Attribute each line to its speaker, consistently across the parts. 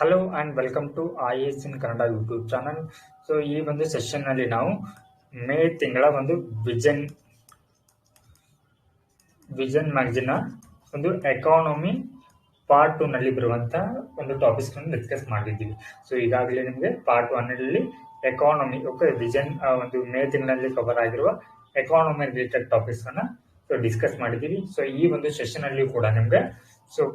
Speaker 1: Hello and welcome to IAS in Kannada YouTube channel. So ಈ ಒಂದು ಸೆಷನ್ನಲ್ಲಿ ನಾವು ಮೇ ತಿಂಗಳ ಒಂದು ವಿಜನ್ ಮ್ಯಾಗಜಿನ್ನ ಒಂದು ಎಕಾನಮಿ ಪಾರ್ಟ್ 2 ನಲ್ಲಿ ಬರುವಂತ ಒಂದು ಟಾಪಿಕ್ಸ್ ಅನ್ನು ಡಿಸ್ಕಸ್ ಮಾಡಿದ್ದೀವಿ. ಸೊ ಈಗಾಗಲೇ ನಿಮಗೆ ಪಾರ್ಟ್ 1 ನಲ್ಲಿ ಎಕಾನಮಿ ವಿಜನ್ ಒಂದು ಮೇ ತಿಂಗಳಲ್ಲಿ ಕವರ್ ಆಗಿರುವ ಎಕಾನಮಿ ರಿಲೇಟೆಡ್ ಟಾಪಿಕ್ಸ್ ಅನ್ನ ಡಿಸ್ಕಸ್ ಮಾಡಿದ್ದೀವಿ. ಸೊ ಈ ಒಂದು ಸೆಷನ್ ಅಲ್ಲಿ ಕೂಡ ನಿಮ್ಗೆ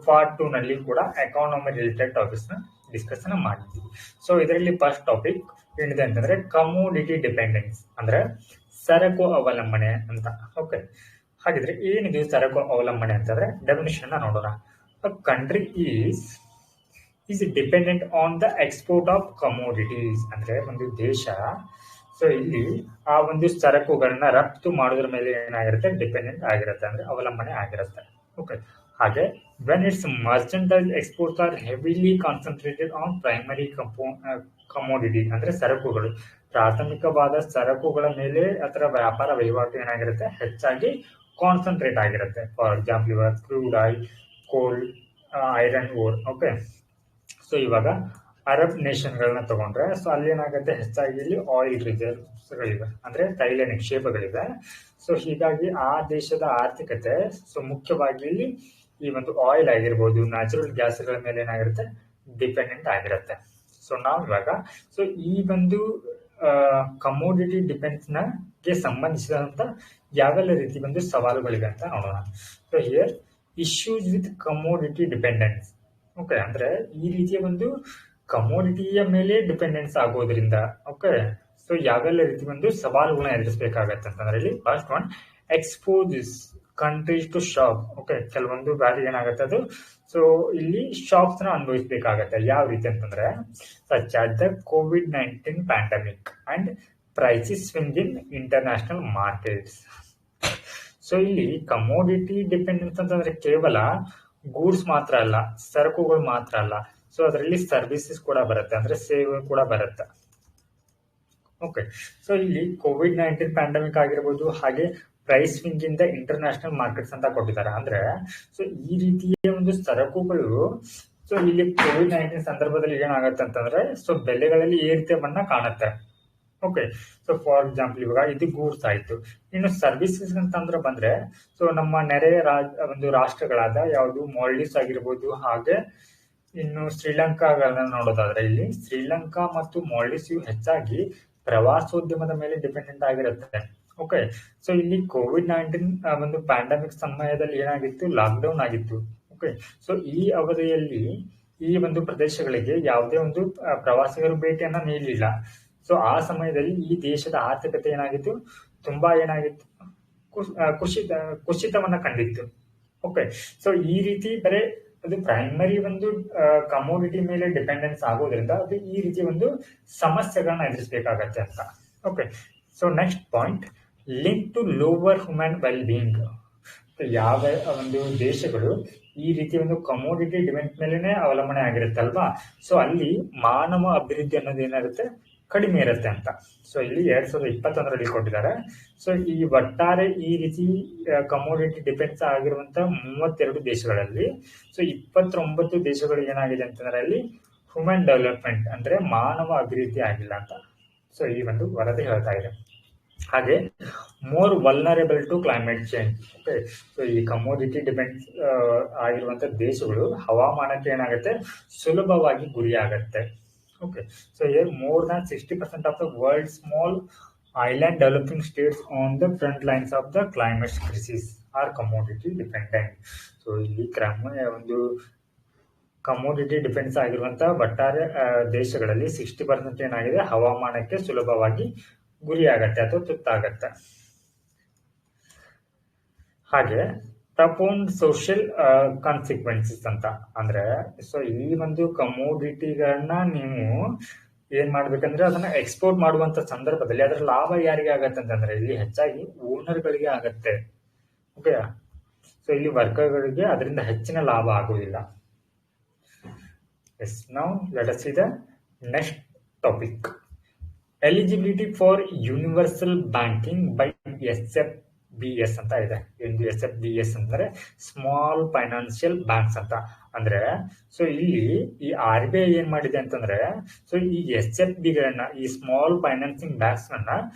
Speaker 1: ಪಾರ್ಟ್ 2 ನಲ್ಲಿ ಕೂಡ ಎಕಾನಮಿ ರಿಲೇಟೆಡ್ ಟಾಪಿಕ್ಸ್ ನ ಡಿಸ್ಕಸ್ ಮಾಡಿದ್ದೀವಿ. ಸೊ ಇದರಲ್ಲಿ ಫಸ್ಟ್ ಟಾಪಿಕ್ ಏನಿದೆ ಅಂತಂದ್ರೆ ಕಮೋಡಿಟಿ ಡಿಪೆಂಡೆನ್ಸ್ ಅಂದ್ರೆ ಸರಕು ಅವಲಂಬನೆ ಅಂತ. ಓಕೆ, ಹಾಗಿದ್ರೆ ಏನಿದೆ ಸರಕು ಅವಲಂಬನೆ ಅಂತಂದ್ರೆ ಡೆಫಿನಿಷನ್ ನೋಡೋಣ. A country is dependent on the export of commodities ಅಂದ್ರೆ ಒಂದು ದೇಶ ಸೊ ಇಲ್ಲಿ ಆ ಒಂದು ಸರಕುಗಳನ್ನ ರಫ್ತು ಮಾಡೋದ್ರ ಮೇಲೆ ಏನಾಗಿರುತ್ತೆ, ಡಿಪೆಂಡೆಂಟ್ ಆಗಿರುತ್ತೆ ಅಂದ್ರೆ ಅವಲಂಬನೆ ಆಗಿರುತ್ತೆ. ಓಕೆ, ಹಾಗೆ when its mercantile exports are heavily concentrated on primary commodity ಅಂದ್ರೆ ಸರಕುಗಳು, ಪ್ರಾಥಮಿಕವಾದ ಸರಕುಗಳ ಮೇಲೆ ಅದರ ವ್ಯಾಪಾರ ವಹಿವಾಟು ಏನಾಗಿರುತ್ತೆ, ಹೆಚ್ಚಾಗಿ ಕಾನ್ಸಂಟ್ರೇಟ್ ಆಗಿರುತ್ತೆ. ಫಾರ್ ಎಕ್ಸಾಂಪಲ್ ಇವಾಗ ಕ್ರೂಡ್ ಆಯಿಲ್, ಕೋಲ್, ಐರನ್ ಓರ್. ಓಕೆ, ಸೊ ಇವಾಗ ಅರಬ್ ನೇಷನ್ಗಳನ್ನ ತಗೊಂಡ್ರೆ ಸೊ ಅಲ್ಲಿ ಏನಾಗುತ್ತೆ, ಹೆಚ್ಚಾಗಿ ಇಲ್ಲಿ ಆಯಿಲ್ ರಿಸರ್ವ್ಸ್ಗಳಿವೆ ಅಂದ್ರೆ ತೈಲ ನಿಕ್ಷೇಪಗಳಿವೆ. ಸೊ ಹೀಗಾಗಿ ಆ ದೇಶದ ಆರ್ಥಿಕತೆ ಸೊ ಮುಖ್ಯವಾಗಿ ಇಲ್ಲಿ ಈ ಒಂದು ಆಯಿಲ್ ಆಗಿರ್ಬೋದು, ನ್ಯಾಚುರಲ್ ಗ್ಯಾಸ್ಗಳ ಮೇಲೆ ಏನಾಗಿರುತ್ತೆ, ಡಿಪೆಂಡೆಂಟ್ ಆಗಿರುತ್ತೆ. ಸೊ ನಾವು ಇವಾಗ ಸೊ ಈ ಒಂದು ಕಮೋಡಿಟಿ ಡಿಪೆಂಡ್ಸ್ ಗೆ ಸಂಬಂಧಿಸಿದಂತ ಯಾವೆಲ್ಲ ರೀತಿ ಒಂದು ಸವಾಲುಗಳಿವೆ ಅಂತ ನೋಡೋಣ. So here issues with commodity dependence. Okay, ಅಂದ್ರೆ ಈ ರೀತಿಯ ಒಂದು ಕಮೋಡಿಟಿಯ ಮೇಲೆ ಡಿಪೆಂಡೆನ್ಸ್ ಆಗೋದ್ರಿಂದ ಓಕೆ ಸೊ ಯಾವೆಲ್ಲ ರೀತಿ ಒಂದು ಸವಾಲುಗಳನ್ನ ಎದುರಿಸಬೇಕಾಗತ್ತೆ ಅಂತಂದ್ರೆ ಇಲ್ಲಿ first one, expose countries to shock. Okay, ಕೆಲವೊಂದು ಬಾರಿ ಏನಾಗುತ್ತೆ ಅದು ಸೊ ಇಲ್ಲಿ ಶಾಕ್ಸ್ ನ ಅನುಭವಿಸಬೇಕಾಗತ್ತೆ. ಯಾವ ರೀತಿ ಅಂತಂದ್ರೆ such as the COVID-19 pandemic and prices swing in international markets. So ಇಲ್ಲಿ ಕಮೋಡಿಟಿ ಡಿಪೆಂಡೆನ್ಸ್ ಅಂತಂದ್ರೆ ಕೇವಲ ಗೂಡ್ಸ್ ಮಾತ್ರ ಅಲ್ಲ, ಸರಕುಗಳು ಮಾತ್ರ ಅಲ್ಲ, ಸೊ ಅದರಲ್ಲಿ ಸರ್ವಿಸಸ್ ಕೂಡ ಬರುತ್ತೆ ಅಂದ್ರೆ ಸೇವೆ ಕೂಡ ಬರುತ್ತೆ. ಓಕೆ, ಸೊ ಇಲ್ಲಿ COVID-19 ಪ್ಯಾಂಡಮಿಕ್ ಆಗಿರ್ಬೋದು, ಹಾಗೆ price swing in the international markets ಅಂತ ಕೊಟ್ಟಿದ್ದಾರೆ. ಅಂದ್ರೆ ಸೊ ಈ ರೀತಿಯ ಒಂದು ಸರಕುಗಳು ಸೊ ಇಲ್ಲಿ COVID-19 ಸಂದರ್ಭದಲ್ಲಿ ಏನಾಗುತ್ತೆ ಅಂತಂದ್ರೆ ಸೊ ಬೆಲೆಗಳಲ್ಲಿ ಏರಿಕೆಯನ್ನ ಕಾಣುತ್ತೆ. ಓಕೆ, ಸೊ ಫಾರ್ ಎಕ್ಸಾಂಪಲ್ ಇವಾಗ ಇದು ಗೂಡ್ಸ್ ಆಯ್ತು. ಇನ್ನು ಸರ್ವಿಸಸ್ ಅಂತಂದ್ರೆ ಬಂದ್ರೆ ಸೊ ನಮ್ಮ ನೆರೆಯ ಒಂದು ರಾಷ್ಟ್ರಗಳಾದ ಯಾವುದು ಮಾಲ್ಡೀವ್ಸ್ ಆಗಿರ್ಬೋದು, ಹಾಗೆ ಇನ್ನು ಶ್ರೀಲಂಕಾಗಳನ್ನ ನೋಡೋದಾದ್ರೆ ಇಲ್ಲಿ ಶ್ರೀಲಂಕಾ ಮತ್ತು ಮಾಲ್ಡೀವ್ಸ್ ಇವು ಹೆಚ್ಚಾಗಿ ಪ್ರವಾಸೋದ್ಯಮದ ಮೇಲೆ ಡಿಪೆಂಡೆಂಟ್ ಆಗಿರುತ್ತೆ. ಓಕೆ, ಸೊ ಇಲ್ಲಿ COVID-19 ಒಂದು ಪ್ಯಾಂಡಮಿಕ್ ಸಮಯದಲ್ಲಿ ಏನಾಗಿತ್ತು, ಲಾಕ್ಡೌನ್ ಆಗಿತ್ತು. ಓಕೆ, ಸೊ ಈ ಅವಧಿಯಲ್ಲಿ ಈ ಒಂದು ಪ್ರದೇಶಗಳಿಗೆ ಯಾವುದೇ ಒಂದು ಪ್ರವಾಸಿಗರು ಭೇಟಿಯನ್ನ ನೀಡಲಿಲ್ಲ. ಸೊ ಆ ಸಮಯದಲ್ಲಿ ಈ ದೇಶದ ಆರ್ಥಿಕತೆ ಏನಾಗಿತ್ತು, ತುಂಬಾ ಏನಾಗಿತ್ತು, ಕುಸಿತವನ್ನ ಕಂಡಿತ್ತು. ಓಕೆ, ಸೊ ಈ ರೀತಿ ಬರೀ ಅದು ಪ್ರೈಮರಿ ಒಂದು ಕಮೋಡಿಟಿ ಮೇಲೆ ಡಿಪೆಂಡೆನ್ಸ್ ಆಗೋದ್ರಿಂದ ಅದು ಈ ರೀತಿ ಒಂದು ಸಮಸ್ಯೆಗಳನ್ನ ಎದುರಿಸಬೇಕಾಗತ್ತೆ ಅಂತ. Okay, so next point, link to lower human well being. ಯಾವ ಒಂದು ದೇಶಗಳು ಈ ರೀತಿ ಒಂದು ಕಮೋಡಿಟಿ ಡಿಪೆಂಡ್ ಮೇಲೆನೆ ಅವಲಂಬನೆ ಆಗಿರುತ್ತಲ್ವಾ, ಸೊ ಅಲ್ಲಿ ಮಾನವ ಅಭಿವೃದ್ಧಿ ಅನ್ನೋದು ಏನಾಗುತ್ತೆ, ಕಡಿಮೆ ಇರುತ್ತೆ ಅಂತ. ಸೊ ಇಲ್ಲಿ 2021ರಲ್ಲಿ ಕೊಟ್ಟಿದ್ದಾರೆ. ಸೊ ಈ ಒಟ್ಟಾರೆ ಈ ರೀತಿ ಕಮೋಡಿಟಿ ಡಿಪೆಂಡ್ಸ್ ಆಗಿರುವಂತ 32 ದೇಶಗಳಲ್ಲಿ ಸೊ 29 ದೇಶಗಳು ಏನಾಗಿದೆ ಅಂತಂದ್ರೆ ಅಲ್ಲಿ ಹ್ಯೂಮನ್ ಡೆವಲಪ್ಮೆಂಟ್ ಅಂದ್ರೆ ಮಾನವ ಅಭಿವೃದ್ಧಿ ಆಗಿಲ್ಲ ಅಂತ ಸೊ ಈ ಒಂದು ವರದಿ ಹೇಳ್ತಾ ಇದೆ. ಹಾಗೆ more vulnerable to climate change. Okay, so ಈ ಕಮೋಡಿಟಿ ಡಿಪೆಂಡ್ಸ್ ಆಗಿರುವಂತ ದೇಶಗಳು ಹವಾಮಾನಕ್ಕೆ ಏನಾಗುತ್ತೆ, ಸುಲಭವಾಗಿ ಗುರಿ ಆಗತ್ತೆ. Okay, so here more than 60% of the world's small island developing states on the front lines of the climate crisis are commodity dependent. So ಇಲ್ಲಿ ಒಂದು ಕಮೋಡಿಟಿ ಡಿಪೆಂಡ್ಸ್ ಆಗಿರುವಂತ ಒಟ್ಟಾರೆ ದೇಶಗಳಲ್ಲಿ 60% ಏನಾಗಿದೆ, ಹವಾಮಾನಕ್ಕೆ ಸುಲಭವಾಗಿ ಗುರಿ ಆಗತ್ತೆ ಅಥವಾ ತುತ್ತಾಗತ್ತೆ. ಹಾಗೆ ಪ್ರಪೌಂಡ್ ಸೋಷಿಯಲ್ ಕಾನ್ಸಿಕ್ವೆನ್ಸಸ್ ಅಂತ ಅಂದ್ರೆ ಸೊ ಈ ಒಂದು ಕಮೋಡಿಟಿಗಳನ್ನ ನೀವು ಏನ್ ಮಾಡ್ಬೇಕಂದ್ರೆ ಅದನ್ನ ಎಕ್ಸ್ಪೋರ್ಟ್ ಮಾಡುವಂತ ಸಂದರ್ಭದಲ್ಲಿ ಅದರ ಲಾಭ ಯಾರಿಗೆ ಆಗತ್ತೆ ಅಂತಂದ್ರೆ ಇಲ್ಲಿ ಹೆಚ್ಚಾಗಿ ಓನರ್ಗಳಿಗೆ ಆಗತ್ತೆ. ಓಕೆ, ಸೊ ಇಲ್ಲಿ ವರ್ಕರ್ಗಳಿಗೆ ಅದರಿಂದ ಹೆಚ್ಚಿನ ಲಾಭ ಆಗುವುದಿಲ್ಲ. Yes, now let us see the next topic, eligibility for universal banking by SFBS ಅಂತ ಇದೆ. ಒಂದು SFBS ಅಂದ್ರೆ ಸ್ಮಾಲ್ ಫೈನಾನ್ಷಿಯಲ್ ಬ್ಯಾಂಕ್ಸ್ ಅಂತ. ಅಂದ್ರೆ ಸೊ ಇಲ್ಲಿ ಈ RBI ಏನ್ ಮಾಡಿದೆ ಅಂತಂದ್ರೆ, ಸೊ ಈ SFBಗಳನ್ನ, ಈ ಸ್ಮಾಲ್ ಫೈನಾನ್ಸಿಂಗ್ ಬ್ಯಾಂಕ್ಸ್ ಅನ್ನ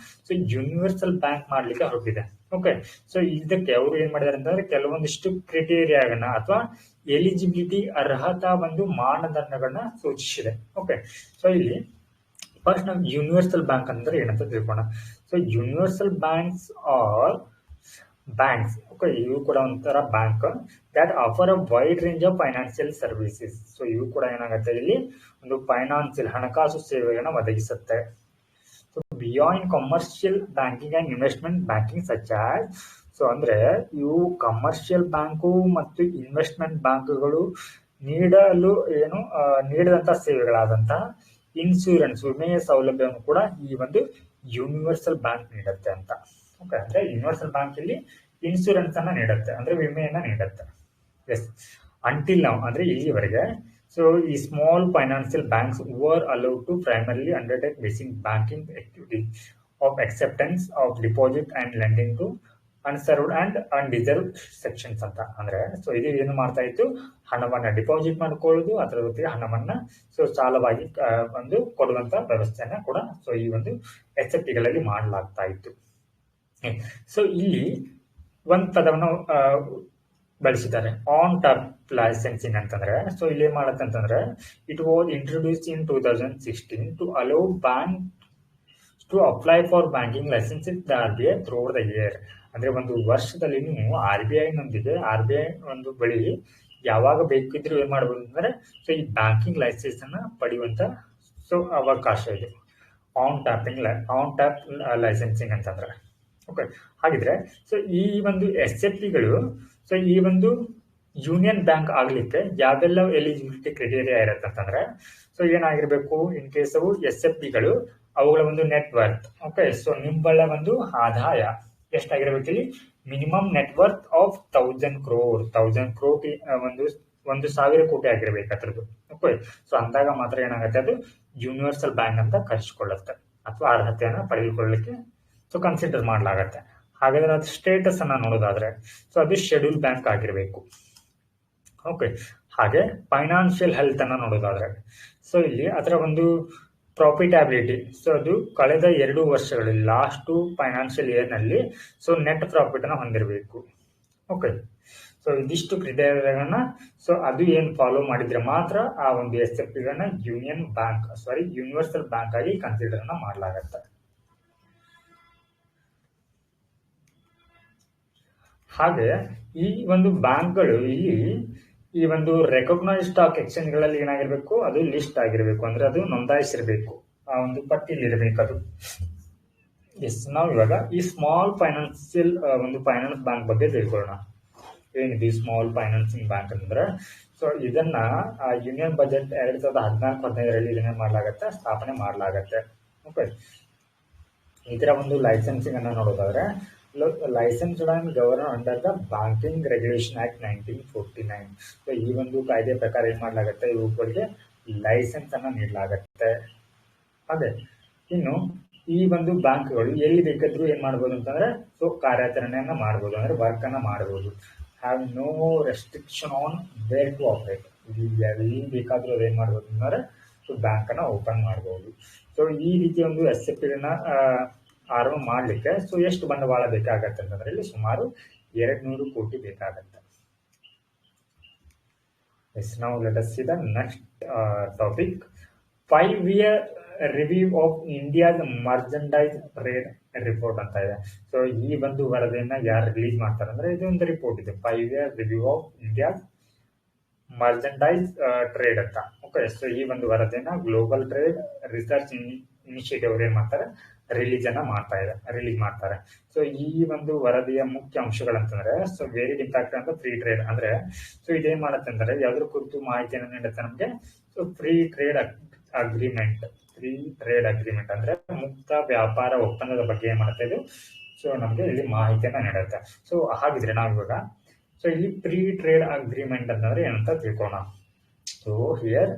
Speaker 1: ಸೊ ಯೂನಿವರ್ಸಲ್ ಬ್ಯಾಂಕ್ ಮಾಡ್ಲಿಕ್ಕೆ ಹೊರಟಿದೆ. ಓಕೆ, ಸೊ ಇದಕ್ಕೆ ಅವರು ಏನ್ ಮಾಡಿದಾರೆ ಅಂತಂದ್ರೆ ಕೆಲವೊಂದಿಷ್ಟು ಕ್ರೈಟೇರಿಯಾಗಳನ್ನ ಅಥವಾ ಎಲಿಜಿಬಿಲಿಟಿ ಅರ್ಹತಾ ಒಂದು ಮಾನದಂಡಗಳನ್ನ ಸೂಚಿಸಿದೆ. ಓಕೆ, ಸೊ ಇಲ್ಲಿ ಫಸ್ಟ್ ನಾವು ಯೂನಿವರ್ಸಲ್ ಬ್ಯಾಂಕ್ ಅಂದ್ರೆ ಏನಂತ ತಿಳ್ಕೋಣ. So universal banks are banks, okay, ಇವು ಕೂಡ ಒಂಥರ bank that offer a wide range of financial services. So ಇವು ಕೂಡ ಏನಾಗುತ್ತೆ, ಇಲ್ಲಿ ಒಂದು ಫೈನಾನ್ಷಿಯಲ್ ಹಣಕಾಸು ಸೇವೆಗಳನ್ನ ಒದಗಿಸುತ್ತೆ. So beyond commercial banking and investment banking such as, so ಅಂದ್ರೆ ಇವು ಕಮರ್ಷಿಯಲ್ ಬ್ಯಾಂಕು ಮತ್ತು ಇನ್ವೆಸ್ಟ್ಮೆಂಟ್ ಬ್ಯಾಂಕ್ಗಳು ನೀಡಿದಂತ ಸೇವೆಗಳಾದಂತ ಇನ್ಶೂರೆನ್ಸ್, ವಿಮೆಯ ಸೌಲಭ್ಯವನ್ನು ಕೂಡ ಈ ಒಂದು ಯೂನಿವರ್ಸಲ್ ಬ್ಯಾಂಕ್ ನೀಡುತ್ತೆ ಅಂತ. ಓಕೆ, ಅಂದ್ರೆ ಯೂನಿವರ್ಸಲ್ ಬ್ಯಾಂಕ್ ಇಲ್ಲಿ ಇನ್ಶೂರೆನ್ಸ್ ಅನ್ನ ನೀಡುತ್ತೆ, ಅಂದ್ರೆ ವಿಮೆಯನ್ನ ನೀಡುತ್ತೆ. ಎಸ್, ಅಂಟಿಲ್ ನಾವು ಅಂದ್ರೆ ಇಲ್ಲಿವರೆಗೆ ಸೊ ಈ small financial banks were allowed to primarily undertake basic banking activity of acceptance of deposit and lending to unserved and undeserved sections ಅಂತ. ಅಂದ್ರೆ ಸೊ ಇದು ಏನು ಮಾಡ್ತಾ ಇತ್ತು, ಹಣವನ್ನ ಡಿಪಾಸಿಟ್ ಮಾಡ್ಕೊಳ್ಳೋದು, ಅದರ ಜೊತೆಗೆ ಹಣವನ್ನ ಸೊ ಸಾಲವಾಗಿ ಒಂದು ಕೊಡುವಂತ ವ್ಯವಸ್ಥೆಯನ್ನ ಕೂಡ ಸೊ ಈ ಒಂದು SFBಗಳಲ್ಲಿ ಮಾಡಲಾಗ್ತಾ ಇತ್ತು. ಸೊ ಇಲ್ಲಿ ಒಂದ್ ಪದವನ್ನು ಬಳಸಿದ್ದಾರೆ, ಆನ್ ಟಾಪ್ ಲೈಸೆನ್ಸಿಂಗ್ ಅಂತಂದ್ರೆ. ಸೊ ಇಲ್ಲಿ ಏನ್ ಮಾಡತ್ತೆ ಅಂತಂದ್ರೆ, it was introduce in 2016 to allow bank to apply for banking licence in the RBI throughout the year. ಅಂದ್ರೆ ಒಂದು ವರ್ಷದಲ್ಲಿ ನೀವು RBI ನೊಂದಿಗೆ RBI ಒಂದು ಬಳಿ ಯಾವಾಗ ಬೇಕಿದ್ರು ಏನ್ ಮಾಡಬಹುದು ಅಂದ್ರೆ ಸೊ ಈ ಬ್ಯಾಂಕಿಂಗ್ ಲೈಸೆನ್ಸ್ ಅನ್ನ ಪಡೆಯುವಂತ ಸೊ ಅವಕಾಶ ಇದೆ. ಆನ್ ಟ್ಯಾಪ್ ಲೈಸೆನ್ಸಿಂಗ್ ಅಂತಂದ್ರೆ. ಓಕೆ, ಹಾಗಿದ್ರೆ ಸೊ ಈ ಒಂದು SFBಗಳು ಸೊ ಈ ಒಂದು ಯೂನಿಯನ್ ಬ್ಯಾಂಕ್ ಆಗ್ಲಿಕ್ಕೆ ಯಾವೆಲ್ಲ ಎಲಿಜಿಬಿಲಿಟಿ ಕ್ರೈಟೇರಿಯಾ ಇರುತ್ತೆ ಅಂತಂದ್ರೆ, ಸೊ ಏನಾಗಿರ್ಬೇಕು, ಇನ್ ಕೇಸ್ ಅವು SFBಗಳು ಅವುಗಳ ಒಂದು ನೆಟ್ ವರ್ತ್, ಓಕೆ, ಸೊ ನಿವ್ವಳ ಒಂದು ಆದಾಯ ಎಷ್ಟಾಗಿರ್ಬೇಕು, ಇಲ್ಲಿ minimum net worth of 1000 crore ಒಂದು 1000 ಕೋಟಿ ಆಗಿರ್ಬೇಕು ಅದ್ರದ್ದು. ಓಕೆ, ಸೊ ಅಂದಾಗ ಮಾತ್ರ ಏನಾಗುತ್ತೆ, ಅದು ಯೂನಿವರ್ಸಲ್ ಬ್ಯಾಂಕ್ ಅಂತ ಕರೆಸಿಕೊಳ್ಳುತ್ತೆ ಅಥವಾ ಅರ್ಹತೆಯನ್ನ ಪಡೆದುಕೊಳ್ಳಲಿಕ್ಕೆ ಸೊ ಕನ್ಸಿಡರ್ ಮಾಡಲಾಗತ್ತೆ. ಹಾಗಾದ್ರೆ ಅದು ಸ್ಟೇಟಸ್ ಅನ್ನ ನೋಡೋದಾದ್ರೆ ಸೊ ಅದು ಶೆಡ್ಯೂಲ್ ಬ್ಯಾಂಕ್ ಆಗಿರ್ಬೇಕು. ಓಕೆ, ಹಾಗೆ ಫೈನಾನ್ಷಿಯಲ್ ಹೆಲ್ತ್ ಅನ್ನ ನೋಡೋದಾದ್ರೆ ಸೊ ಇಲ್ಲಿ ಅದರ ಒಂದು ಪ್ರಾಫಿಟಬಿಲಿಟಿ, ಸೊ ಅದು ಕಳೆದ 2 ವರ್ಷಗಳಲ್ಲಿ ಲಾಸ್ಟ್ ಫೈನಾನ್ಷಿಯಲ್ ಇಯರ್ ನಲ್ಲಿ ಸೊ ನೆಟ್ ಪ್ರಾಫಿಟ್ ಅನ್ನ ಹೊಂದಿರಬೇಕು. ಓಕೆ, ಸೊ ಇದಿಷ್ಟು ಕ್ರೈಟೇರಿಯಾಗಳನ್ನ ಸೊ ಅದು ಏನ್ ಫಾಲೋ ಮಾಡಿದ್ರೆ ಮಾತ್ರ ಆ ಒಂದು SFBಗಳನ್ನ ಯೂನಿವರ್ಸಲ್ ಬ್ಯಾಂಕ್ ಆಗಿ ಕನ್ಸಿಡರ್ ಅನ್ನ ಮಾಡಲಾಗತ್ತೆ. ಹಾಗೆ ಈ ಒಂದು ಬ್ಯಾಂಕ್ಗಳು ಇಲ್ಲಿ ಈ ಒಂದು ರೆಕಗ್ನೈಸ್ ಸ್ಟಾಕ್ ಎಕ್ಸ್ಚೇಂಜ್ ಗಳಲ್ಲಿ ಏನಾಗಿರ್ಬೇಕು, ಅದು ಲಿಸ್ಟ್ ಆಗಿರ್ಬೇಕು, ಅಂದ್ರೆ ಅದು ನೋಂದಾಯಿಸಿರ್ಬೇಕು, ಆ ಒಂದು ಪಟ್ಟಿಯಲ್ಲಿ ಇರಬೇಕು ಅದು. ಎಸ್, ನಾವು ಇವಾಗ ಈ ಸ್ಮಾಲ್ ಫೈನಾನ್ಸಿಯಲ್ ಒಂದು ಫೈನಾನ್ಸ್ ಬ್ಯಾಂಕ್ ಬಗ್ಗೆ ತಿಳ್ಕೊಳ್ಳೋಣ. ಏನಿದೆ ಸ್ಮಾಲ್ ಫೈನಾನ್ಸಿಂಗ್ ಬ್ಯಾಂಕ್ ಅಂದ್ರೆ, ಸೊ ಇದನ್ನ ಯೂನಿಯನ್ ಬಜೆಟ್ 2014-15 ಇದನ್ನ ಮಾಡಲಾಗತ್ತೆ, ಸ್ಥಾಪನೆ ಮಾಡಲಾಗತ್ತೆ. ಓಕೆ, ಇದರ ಒಂದು ಲೈಸೆನ್ಸಿಂಗ್ ಅನ್ನ ನೋಡೋದಾದ್ರೆ, licensed and govern under the banking regulation act 1949. So ಈ ಒಂದು ಕಾಯ್ದೆ ಪ್ರಕಾರ ಏನ್ ಮಾಡಲಾಗತ್ತೆ, ಇವುಗಳಿಗೆ ಲೈಸೆನ್ಸ್ ಅನ್ನ ನೀಡಲಾಗತ್ತೆ. ಹಾಗೆ ಇನ್ನು ಈ ಒಂದು ಬ್ಯಾಂಕ್ಗಳು ಎಲ್ಲಿ ಬೇಕಾದ್ರೂ ಏನ್ ಮಾಡಬಹುದು ಅಂತಂದ್ರೆ ಸೊ ಕಾರ್ಯಾಚರಣೆಯನ್ನ ಮಾಡಬಹುದು, ಅಂದ್ರೆ ವರ್ಕ್ ಅನ್ನ ಮಾಡಬಹುದು. Have no restriction on where to operate. ಎಲ್ಲಿ ಬೇಕಾದ್ರೂ ಅದೇನ್ ಮಾಡಬಹುದು ಅಂದ್ರೆ ಸೊ ಬ್ಯಾಂಕ್ ಅನ್ನ ಓಪನ್ ಮಾಡಬಹುದು. ಸೊ ಈ ರೀತಿಯ ಒಂದು SFBಗಳನ್ನ ಆರಂಭ ಮಾಡ್ಲಿಕ್ಕೆ ಸೊ ಎಷ್ಟು ಬಂಡವಾಳ ಬೇಕಾಗತ್ತೆ ಅಂತಂದ್ರೆ ಇಲ್ಲಿ ಸುಮಾರು 200 ಕೋಟಿ ಬೇಕಾಗತ್ತೆ. ಎಸ್, ನಾವು let us see the next topic, 5-year review of India's merchandise trade report ಅಂತ ಇದೆ. ಸೊ ಈ ಒಂದು ವರದಿಯನ್ನ ಯಾರು ರಿಲೀಸ್ ಮಾಡ್ತಾರೆ ಅಂದ್ರೆ ಇದು ಒಂದು ರಿಪೋರ್ಟ್ ಇದೆ, 5-year review of India's merchandise trade ಅಂತ. ಓಕೆ, ಸೊ ಈ ಒಂದು ವರದಿಯನ್ನ ಗ್ಲೋಬಲ್ ಟ್ರೇಡ್ ರಿಸರ್ಚ್ ಇನಿಷಿಯೇಟಿವ್ ಅವ್ರು ಏನ್ ಮಾಡ್ತಾರೆ, ರಿಲೀಸ್ ಮಾಡ್ತಾರೆ. ಸೊ ಈ ಒಂದು ವರದಿಯ ಮುಖ್ಯ ಅಂಶಗಳಂತಂದ್ರೆ ಸೊ ವೇರಿಡ್ ಇಂಪ್ಯಾಕ್ಟ್ ಅಂತ ಫ್ರೀ ಟ್ರೇಡ್, ಅಂದ್ರೆ ಸೊ ಇದೇನ್ ಮಾಡುತ್ತೆ ಅಂದ್ರೆ ಯಾವ್ದ್ರ ಕುರಿತು ಮಾಹಿತಿಯನ್ನು ನೀಡುತ್ತೆ ನಮ್ಗೆ, ಸೊ ಫ್ರೀ ಟ್ರೇಡ್ ಅಗ್ರಿಮೆಂಟ್ ಅಂದ್ರೆ ಮುಕ್ತ ವ್ಯಾಪಾರ ಒಪ್ಪಂದದ ಬಗ್ಗೆ ಏನ್ ಮಾಡುತ್ತೆ ಇದು, ಸೊ ನಮ್ಗೆ ಇಲ್ಲಿ ಮಾಹಿತಿಯನ್ನ ನೀಡುತ್ತೆ. ಸೊ ಹಾಗಿದ್ರೆ ನಾವು ಇವಾಗ ಸೊ ಇಲ್ಲಿ ಫ್ರೀ ಟ್ರೇಡ್ ಅಗ್ರಿಮೆಂಟ್ ಅಂತಂದ್ರೆ ಏನಂತ ತಿಳ್ಕೋಣ. So here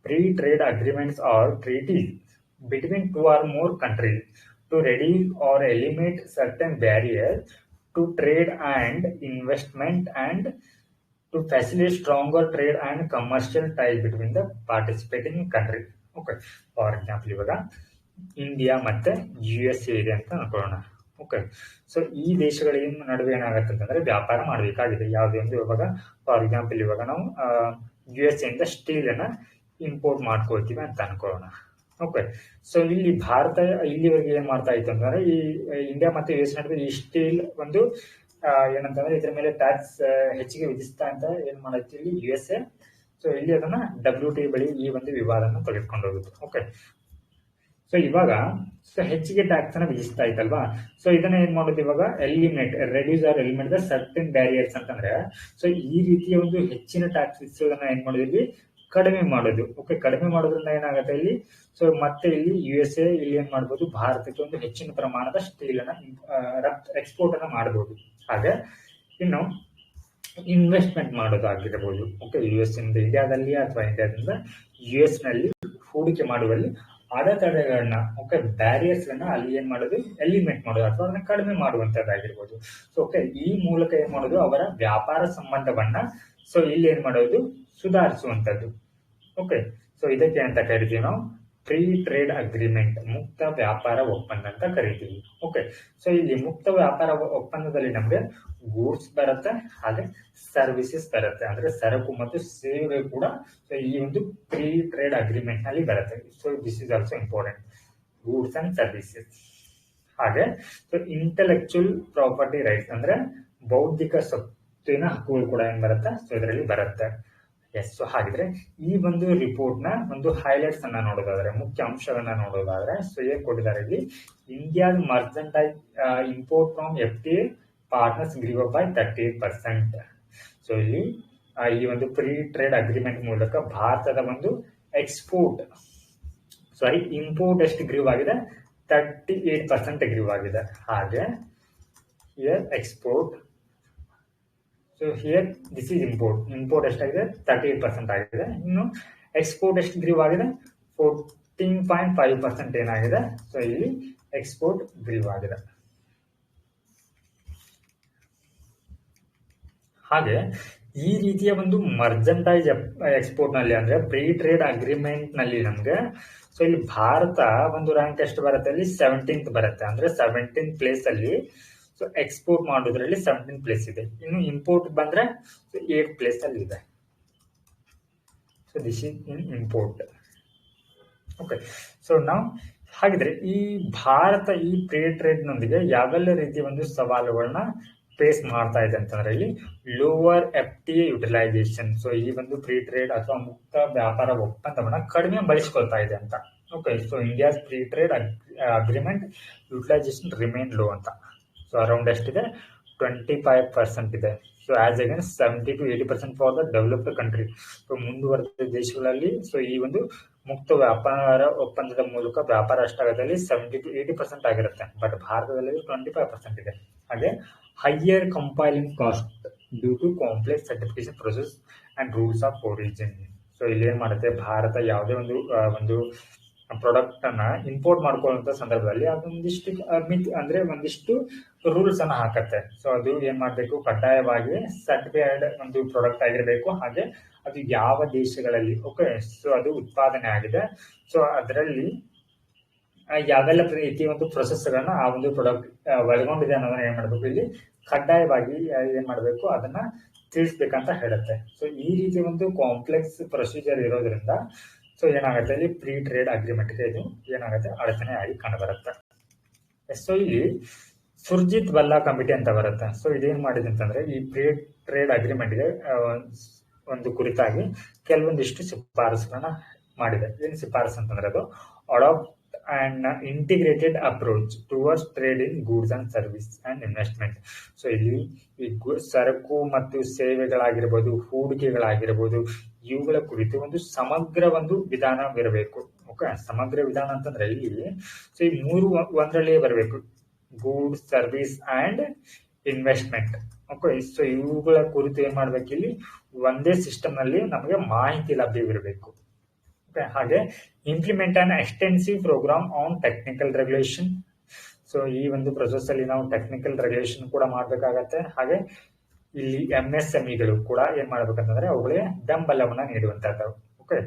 Speaker 1: free trade agreements are treaties between 2 or more countries to reduce or eliminate certain barriers to trade and investment and to facilitate stronger trade and commercial ties between the participating country. Okay, for example ಇವಾಗ India ಮತ್ತೆ USA ಇದೆ ಅಂತ ಅನ್ಕೊಳ್ಳೋಣ. Okay, so ಈ ದೇಶಗಳ ನಡುವೆ ಏನಾಗುತ್ತೆ ಅಂತಂದ್ರೆ ವ್ಯಾಪಾರ ಮಾಡಬೇಕಾಗಿದೆ. ಯಾವುದೇ ಒಂದು ಇವಾಗ ಫಾರ್ ಎಕ್ಸಾಂಪಲ್ ಇವಾಗ ನಾವು USA ಇಂದ ಸ್ಟೀಲ್ ಅನ್ನ ಇಂಪೋರ್ಟ್ ಮಾಡ್ಕೊಳ್ತೀವಿ ಅಂತ ಅನ್ಕೊಳ್ಳೋಣ. ಓಕೆ, ಸೊ ಇಲ್ಲಿ ಭಾರತ ಇಲ್ಲಿವರೆಗೆ ಏನ್ ಮಾಡ್ತಾ ಇತ್ತು ಅಂತಂದ್ರೆ ಈ ಇಂಡಿಯಾ ಮತ್ತೆ US ನಡುವೆ ಈ ಸ್ಟೀಲ್ ಒಂದು ಏನಂತಂದ್ರೆ ಇದ್ರ ಮೇಲೆ ಟ್ಯಾಕ್ಸ್ ಹೆಚ್ಚಿಗೆ ವಿಧಿಸ್ತಾ ಅಂತ ಏನ್ ಮಾಡೈತಿ ಇಲ್ಲಿ USA. ಸೊ ಇಲ್ಲಿ ಅದನ್ನ WTO ಬಳಿ ಈ ಒಂದು ವಿವಾದನ ತೆಗೆದುಕೊಂಡು ಹೋಗುತ್ತೆ. ಓಕೆ, ಸೊ ಇವಾಗ ಹೆಚ್ಚಿಗೆ ಟ್ಯಾಕ್ಸ್ ಅನ್ನ ವಿಧಿಸ್ತಾ ಇತ್ತಲ್ವಾ. ಸೊ ಇದನ್ನ ಏನ್ ಮಾಡೋದು ಇವಾಗ reduce or eliminate the certain barriers ಅಂತಂದ್ರೆ, ಸೊ ಈ ರೀತಿಯ ಒಂದು ಹೆಚ್ಚಿನ ಟ್ಯಾಕ್ಸ್ ವಿಧಿಸೋದನ್ನ ಏನ್ ಮಾಡೋದು ಇಲ್ಲಿ ಕಡಿಮೆ ಮಾಡೋದು. ಓಕೆ, ಕಡಿಮೆ ಮಾಡೋದ್ರಿಂದ ಏನಾಗುತ್ತೆ ಇಲ್ಲಿ, ಸೊ ಮತ್ತೆ ಇಲ್ಲಿ USA ಇಲ್ಲಿ ಏನ್ ಮಾಡ್ಬೋದು, ಭಾರತಕ್ಕೆ ಒಂದು ಹೆಚ್ಚಿನ ಪ್ರಮಾಣದ ಸ್ಟೀಲ್ ಅನ್ನ ಎಕ್ಸ್ಪೋರ್ಟ್ ಅನ್ನ ಮಾಡಬಹುದು. ಹಾಗೆ ಇನ್ನು ಇನ್ವೆಸ್ಟ್ಮೆಂಟ್ ಮಾಡೋದಾಗಿರಬಹುದು. ಓಕೆ, US ಇಂದ ಇಂಡಿಯಾದಲ್ಲಿ ಅಥವಾ ಇಂಡಿಯಾದಿಂದ US ನಲ್ಲಿ ಹೂಡಿಕೆ ಮಾಡುವಲ್ಲಿ ಅಡೆತಡೆಗಳನ್ನ, ಓಕೆ, ಬ್ಯಾರಿಯರ್ಸ್ ಗಳನ್ನ ಅಲ್ಲಿ ಏನ್ ಮಾಡೋದು, ಎಲಿಮಿನೇಟ್ ಮಾಡೋದು ಅಥವಾ ಅದನ್ನ ಕಡಿಮೆ ಮಾಡುವಂತದ್ದಾಗಿರ್ಬೋದು. ಸೊ ಓಕೆ, ಈ ಮೂಲಕ ಏನ್ ಮಾಡೋದು, ಅವರ ವ್ಯಾಪಾರ ಸಂಬಂಧವನ್ನ ಸೊ ಇಲ್ಲಿ ಏನ್ ಮಾಡೋದು, ಸುಧಾರಿಸುವಂತದ್ದು. ಓಕೆ, ಸೊ ಇದಕ್ಕೆ ಅಂತ ಕರಿತೀವಿ ನಾವು ಫ್ರೀ ಟ್ರೇಡ್ ಅಗ್ರಿಮೆಂಟ್, ಮುಕ್ತ ವ್ಯಾಪಾರ ಒಪ್ಪಂದ ಅಂತ ಕರಿತೀವಿ. ಓಕೆ, ಸೊ ಇಲ್ಲಿ ಮುಕ್ತ ವ್ಯಾಪಾರ ಒಪ್ಪಂದದಲ್ಲಿ ನಮ್ಗೆ ಗೂಡ್ಸ್ ಬರುತ್ತೆ, ಹಾಗೆ ಸರ್ವಿಸಸ್ ಬರುತ್ತೆ, ಅಂದ್ರೆ ಸರಕು ಮತ್ತು ಸೇವೆ ಕೂಡ ಸೊ ಈ ಒಂದು ಫ್ರೀ ಟ್ರೇಡ್ ಅಗ್ರಿಮೆಂಟ್ ನಲ್ಲಿ ಬರುತ್ತೆ. So this is also important, goods and services. ಹಾಗೆ ಸೊ ಇಂಟೆಲೆಕ್ಚುಯಲ್ ಪ್ರಾಪರ್ಟಿ ರೈಟ್ಸ್ ಅಂದ್ರೆ ಬೌದ್ಧಿಕ ಸ್ವತ್ತಿನ ಹಕ್ಕುಗಳು ಕೂಡ ಏನ್ ಬರುತ್ತೆ, ಸೊ ಇದರಲ್ಲಿ ಬರುತ್ತೆ. ಎಸ್, ಸೊ ಹಾಗಿದ್ರೆ ಈ ಒಂದು ರಿಪೋರ್ಟ್ ನ ಒಂದು ಹೈಲೈಟ್ಸ್ ಅನ್ನ ನೋಡೋದಾದ್ರೆ, ಮುಖ್ಯ ಅಂಶಗಳನ್ನ ನೋಡೋದಾದ್ರೆ, ಸೊ ಏನ್ ಕೊಟ್ಟಿದ್ದಾರೆ ಇಲ್ಲಿ, ಇಂಡಿಯಾದ merchandise import from FTA partners grew up by 38%. So ಇಲ್ಲಿ ಈ ಒಂದು ಫ್ರೀ ಟ್ರೇಡ್ ಅಗ್ರಿಮೆಂಟ್ ಮೂಲಕ ಭಾರತದ ಒಂದು ಇಂಪೋರ್ಟ್ ಎಷ್ಟು ಗ್ರೀವ್ ಆಗಿದೆ, 38% ಗ್ರೀವ್ ಆಗಿದೆ. ಹಾಗೆ here export, so here this is import ಎಷ್ಟಾಗಿದೆ, 38% ಆಗಿದೆ. ಇನ್ನು ಎಕ್ಸ್ಪೋರ್ಟ್ ಎಷ್ಟು ಗ್ರೀವ್ ಆಗಿದೆ, 14.5% ಏನಾಗಿದೆ. ಸೊ ಇಲ್ಲಿ ಎಕ್ಸ್ಪೋರ್ಟ್ ಗ್ರೀವ್ ಆಗಿದೆ. ಹಾಗೆ ಈ ರೀತಿಯ ಒಂದು ಮರ್ಚೆಂಟೈಸ್ ಎಕ್ಸ್ಪೋರ್ಟ್ ನಲ್ಲಿ ಅಂದ್ರೆ ಫ್ರೀ ಟ್ರೇಡ್ ಅಗ್ರಿಮೆಂಟ್ ನಲ್ಲಿ ನಮ್ಗೆ ಸೊ ಇಲ್ಲಿ ಭಾರತ ಒಂದು ರ್ಯಾಂಕ್ ಎಷ್ಟು ಬರುತ್ತೆ, ಅಲ್ಲಿ 17th ಬರುತ್ತೆ. ಅಂದ್ರೆ 17th ಪ್ಲೇಸ್ ಅಲ್ಲಿ ಸೊ ಎಕ್ಸ್ಪೋರ್ಟ್ ಮಾಡೋದ್ರಲ್ಲಿ 17th ಪ್ಲೇಸ್ ಇದೆ. ಇನ್ನು ಇಂಪೋರ್ಟ್ ಬಂದ್ರೆ 8th ಪ್ಲೇಸ್ ಅಲ್ಲಿ ಇದೆ. So this is in import. Okay, so ನಾವು ಹಾಗಿದ್ರೆ ಈ ಭಾರತ ಈ ಫ್ರೀ ಟ್ರೇಡ್ ನೊಂದಿಗೆ ಯಾವೆಲ್ಲ ರೀತಿಯ ಒಂದು ಸವಾಲುಗಳನ್ನ ಫೇಸ್ ಮಾಡ್ತಾ ಇದೆ ಅಂತಂದ್ರೆ ಇಲ್ಲಿ ಲೋವರ್ FTA ಯುಟಿಲೈಸೇಷನ್. ಸೊ ಈ ಒಂದು ಫ್ರೀ ಟ್ರೇಡ್ ಅಥವಾ ಮುಕ್ತ ವ್ಯಾಪಾರ ಒಪ್ಪಂದವನ್ನ ಕಡಿಮೆ ಬಳಸಿಕೊಳ್ತಾ ಇದೆ ಅಂತ. Okay, so India's free trade agreement utilisation remain low ಅಂತ. ಸೊ ಅರೌಂಡ್ ಎಷ್ಟಿದೆ, 25% ಇದೆ. So as against 70 to 80% for the developed country. So ಮುಂದುವರೆದ ದೇಶಗಳಲ್ಲಿ ಸೊ ಈ ಒಂದು ಮುಕ್ತ ವ್ಯಾಪಾರ ಒಪ್ಪಂದದ ಮೂಲಕ ವ್ಯಾಪಾರ ಅಷ್ಟಾಗದಲ್ಲಿ 70 to 80% ಆಗಿರುತ್ತೆ. ಬಟ್ ಭಾರತದಲ್ಲಿ 25% ಇದೆ. ಹಾಗೆ higher compiling cost due to complex certification process and rules of origin. So ಇಲ್ಲಿ ಏನ್ ಮಾಡುತ್ತೆ, ಭಾರತ ಯಾವುದೇ ಒಂದು ಪ್ರಾಡಕ್ಟ್ ಅನ್ನ ಇಂಪೋರ್ಟ್ ಮಾಡ್ಕೊಳ್ಳುವಂತ ಸಂದರ್ಭದಲ್ಲಿ ಅದೊಂದಿಷ್ಟು ಅಂದ್ರೆ ಒಂದಿಷ್ಟು ರೂಲ್ಸ್ ಅನ್ನ ಹಾಕತ್ತೆ. ಸೊ ಅದು ಏನ್ ಮಾಡ್ಬೇಕು, ಕಡ್ಡಾಯವಾಗಿ ಸರ್ಟಿಫೈಡ್ ಒಂದು ಪ್ರಾಡಕ್ಟ್ ಆಗಿರಬೇಕು. ಹಾಗೆ ಅದು ಯಾವ ದೇಶಗಳಲ್ಲಿ ಓಕೆ ಸೊ ಅದು ಉತ್ಪಾದನೆ ಆಗಿದೆ, ಸೊ ಅದರಲ್ಲಿ ಯಾವೆಲ್ಲ ರೀತಿಯ ಒಂದು ಪ್ರೊಸೆಸ್ ಗಳನ್ನ ಆ ಒಂದು ಪ್ರಾಡಕ್ಟ್ ಒಳಗೊಂಡಿದೆ ಅನ್ನೋದನ್ನ ಏನ್ ಮಾಡ್ಬೇಕು, ಇಲ್ಲಿ ಕಡ್ಡಾಯವಾಗಿ ಏನ್ ಮಾಡ್ಬೇಕು, ಅದನ್ನ ತಿಳಿಸ್ಬೇಕಂತ ಹೇಳುತ್ತೆ. ಸೊ ಈ ರೀತಿ ಒಂದು ಕಾಂಪ್ಲೆಕ್ಸ್ ಪ್ರೊಸೀಜರ್ ಇರೋದ್ರಿಂದ ಸೊ ಏನಾಗುತ್ತೆ, ಇಲ್ಲಿ ಫ್ರೀ ಟ್ರೇಡ್ ಅಗ್ರಿಮೆಂಟ್ಗೆ ಇದು ಏನಾಗುತ್ತೆ, ಅಡಚಣೆ ಆಗಿ ಕಂಡುಬರುತ್ತೆ. ಸೊ ಇಲ್ಲಿ ಸುರ್ಜಿತ್ ಬಲ್ಲಾ ಕಮಿಟಿ ಅಂತ ಬರುತ್ತೆ. ಸೊ ಇದೇನ್ ಮಾಡಿದೆ ಅಂತಂದ್ರೆ ಈ ಫ್ರೀ ಟ್ರೇಡ್ ಅಗ್ರಿಮೆಂಟ್ಗೆ ಒಂದು ಕುರಿತಾಗಿ ಕೆಲವೊಂದಿಷ್ಟು ಶಿಫಾರಸುಗಳನ್ನ ಮಾಡಿದೆ. ಏನ್ ಶಿಫಾರಸು ಅಂತಂದ್ರೆ ಅದು adopt and integrated approach towards trade in goods and service and investment. So ಇಲ್ಲಿ ಈ ಸರಕು ಮತ್ತು ಸೇವೆಗಳಾಗಿರ್ಬೋದು, ಹೂಡಿಕೆಗಳಾಗಿರ್ಬೋದು, ಇವುಗಳ ಕುರಿತು ಒಂದು ಸಮಗ್ರ ಒಂದು ವಿಧಾನವಿರಬೇಕು. ಓಕೆ, ಸಮಗ್ರ ವಿಧಾನ ಅಂತಂದ್ರೆ ಇಲ್ಲಿ ಸೊ ಈ ಮೂರು ಒಂದರಲ್ಲೇ ಬರಬೇಕು, goods, service and investment. Okay, so ಇವುಗಳ ಕುರಿತು ಏನ್ ಮಾಡ್ಬೇಕು, ಇಲ್ಲಿ ಒಂದೇ ಸಿಸ್ಟಮ್ ನಲ್ಲಿ ನಮಗೆ ಮಾಹಿತಿ ಲಭ್ಯವಿರಬೇಕು. ಹಾಗೆ implement an extensive programme on technical regulation. So ಈ ಒಂದು ಪ್ರೊಸೆಸ್ ಅಲ್ಲಿ ನಾವು ಟೆಕ್ನಿಕಲ್ ರೆಗ್ಯುಲೇಷನ್ ಕೂಡ ಮಾಡಬೇಕಾಗತ್ತೆ. ಹಾಗೆ ಇಲ್ಲಿ MSMEಗಳು ಕೂಡ ಏನ್ ಮಾಡ್ಬೇಕಂತಂದ್ರೆ ಅವುಗಳಿಗೆ ಬೆಂಬಲವನ್ನ ನೀಡುವಂತದ್ದು. ಓಕೆ,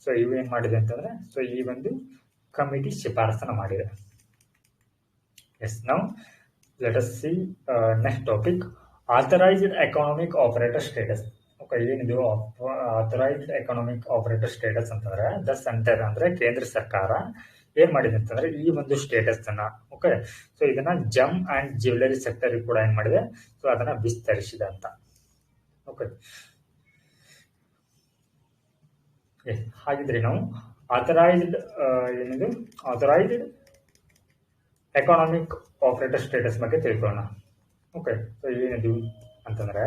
Speaker 1: ಸೊ ಇವು ಏನ್ ಮಾಡಿದೆ ಅಂತಂದ್ರೆ ಸೊ ಈ ಒಂದು ಕಮಿಟಿ ಶಿಫಾರಸನ್ನ ಮಾಡಿದೆ. Yes, now let us see next topic, authorised economic operator status. Okay, ಏನಿದು ಆಥರೈಸ್ಡ್ ಎಕಾನಮಿಕ್ ಆಪರೇಟರ್ ಸ್ಟೇಟಸ್ ಅಂತಂದ್ರೆ ದ ಸೆಂಟರ್ ಅಂದ್ರೆ ಕೇಂದ್ರ ಸರ್ಕಾರ ಏನ್ ಮಾಡಿದೆ ಅಂತಂದ್ರೆ ಈ ಒಂದು ಸ್ಟೇಟಸ್ ಅನ್ನ, ಓಕೆ, ಸೊ ಇದನ್ನ ಜಮ್ ಅಂಡ್ ಜ್ಯುವೆಲರಿ ಸೆಕ್ಟರ್ ಕೂಡ ಏನ್ ಮಾಡಿದೆ, ಸೊ ಅದನ್ನ ವಿಸ್ತರಿಸಿದೆ ಅಂತ. ಓಕೆ, ಹಾಗಿದ್ರೆ ನಾವು ಆಥರೈಸ್ಡ್ ಏನಿದು ಆಥರೈಸ್ಡ್ ಎಕಾನಮಿಕ್ ಆಪರೇಟರ್ ಸ್ಟೇಟಸ್ ಬಗ್ಗೆ ತಿಳ್ಕೊಳ್ಳೋಣ. ಓಕೆ, ಸೊ ಏನಿದು ಅಂತಂದ್ರೆ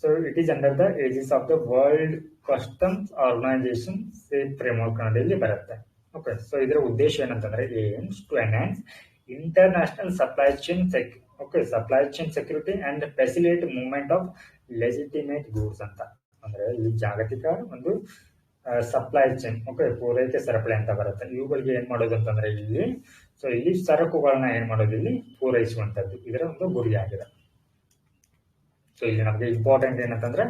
Speaker 1: so it is under the aegis of the World Customs Organization SAFE framework ಇಲ್ಲಿ ಬರುತ್ತೆ. ಓಕೆ, ಸೊ ಇದರ ಉದ್ದೇಶ ಏನಂತಂದ್ರೆ aims to enhance international supply chain supply chain security and facilitate movement of legitimate goods ಅಂತ. ಅಂದ್ರೆ ಈ ಜಾಗತಿಕ ಒಂದು ಸಪ್ಲೈ ಚೈನ್, ಓಕೆ, ಪೂರೈಕೆ ಸರಪಳಿ ಅಂತ ಬರುತ್ತೆ. ಇವುಗಳಿಗೆ ಏನ್ ಮಾಡೋದು ಅಂತಂದ್ರೆ ಇಲ್ಲಿ ಸರಕುಗಳನ್ನ ಏನ್ ಮಾಡೋದು, ಇಲ್ಲಿ ಪೂರೈಸುವಂತದ್ದು ಇದರ ಒಂದು ಗುರಿಯಾಗಿದೆ. ಸೊ ಇಲ್ಲಿ ನಮಗೆ ಇಂಪಾರ್ಟೆಂಟ್ ಏನಂತಂದ್ರೆ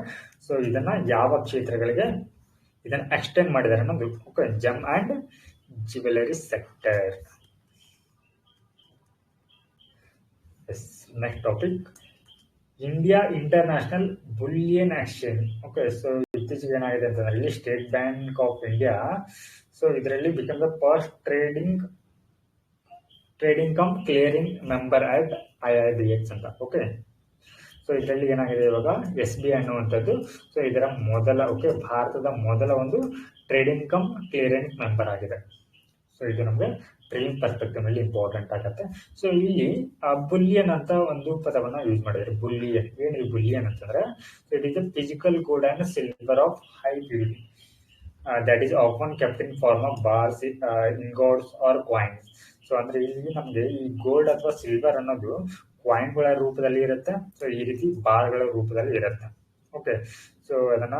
Speaker 1: ಸೊ ಇದನ್ನ ಯಾವ ಕ್ಷೇತ್ರಗಳಿಗೆ ಇದನ್ನ ಎಕ್ಸ್ಟೆಂಡ್ ಮಾಡಿದ್ದಾರೆ ಅನ್ನೋದು. Okay, gem and jewellery sector. Next topic, India International Bullion Exchange. Okay, so ಇತ್ತೀಚೆಗೆ ಏನಾಗಿದೆ ಅಂತಂದ್ರೆ ಇಲ್ಲಿ State Bank of India so ಇದರಲ್ಲಿ become the first trading cum clearing member at IIBX ಅಂತ. ಓಕೆ, ಸೊ ಇದರಲ್ಲಿ ಏನಾಗಿದೆ ಇವಾಗ SBI ಅನ್ನುವಂಥದ್ದು ಸೊ ಇದರ ಮೊದಲ ಭಾರತದ ಮೊದಲ ಒಂದು ಟ್ರೇಡಿಂಗ್ ಕಮ್ ಕ್ಲಿಯರಿಂಗ್ ಮೆಂಬರ್ ಆಗಿದೆ. ಸೊ ಇದು ನಮಗೆ ಟ್ರೇಡಿಂಗ್ ಪರ್ಸ್ಪೆಕ್ಟಿವ್ ನಲ್ಲಿ ಇಂಪಾರ್ಟೆಂಟ್ ಆಗುತ್ತೆ. ಸೊ ಇಲ್ಲಿ ಬುಲಿಯನ್ ಅಂತ ಒಂದು ಪದವನ್ನ ಯೂಸ್ ಮಾಡಿದ್ದಾರೆ. ಬುಲಿಯನ್, ಏನು ಈ ಬುಲಿಯನ್ ಅಂತಂದ್ರೆ it is a physical gold and silver of high purity that is often kept in form of bars, ingots or coins. So ಅಂದ್ರೆ ಇಲ್ಲಿ ನಮಗೆ ಈ ಗೋಲ್ಡ್ ಅಥವಾ ಸಿಲ್ವರ್ ಅನ್ನೋದು ಕಾಯಿನ್ಗಳ ರೂಪದಲ್ಲಿ ಇರುತ್ತೆ. ಸೊ ಈ ರೀತಿ ಬಾರ್ಗಳ ರೂಪದಲ್ಲಿ ಇರುತ್ತೆ. ಓಕೆ, ಸೊ ಅದನ್ನ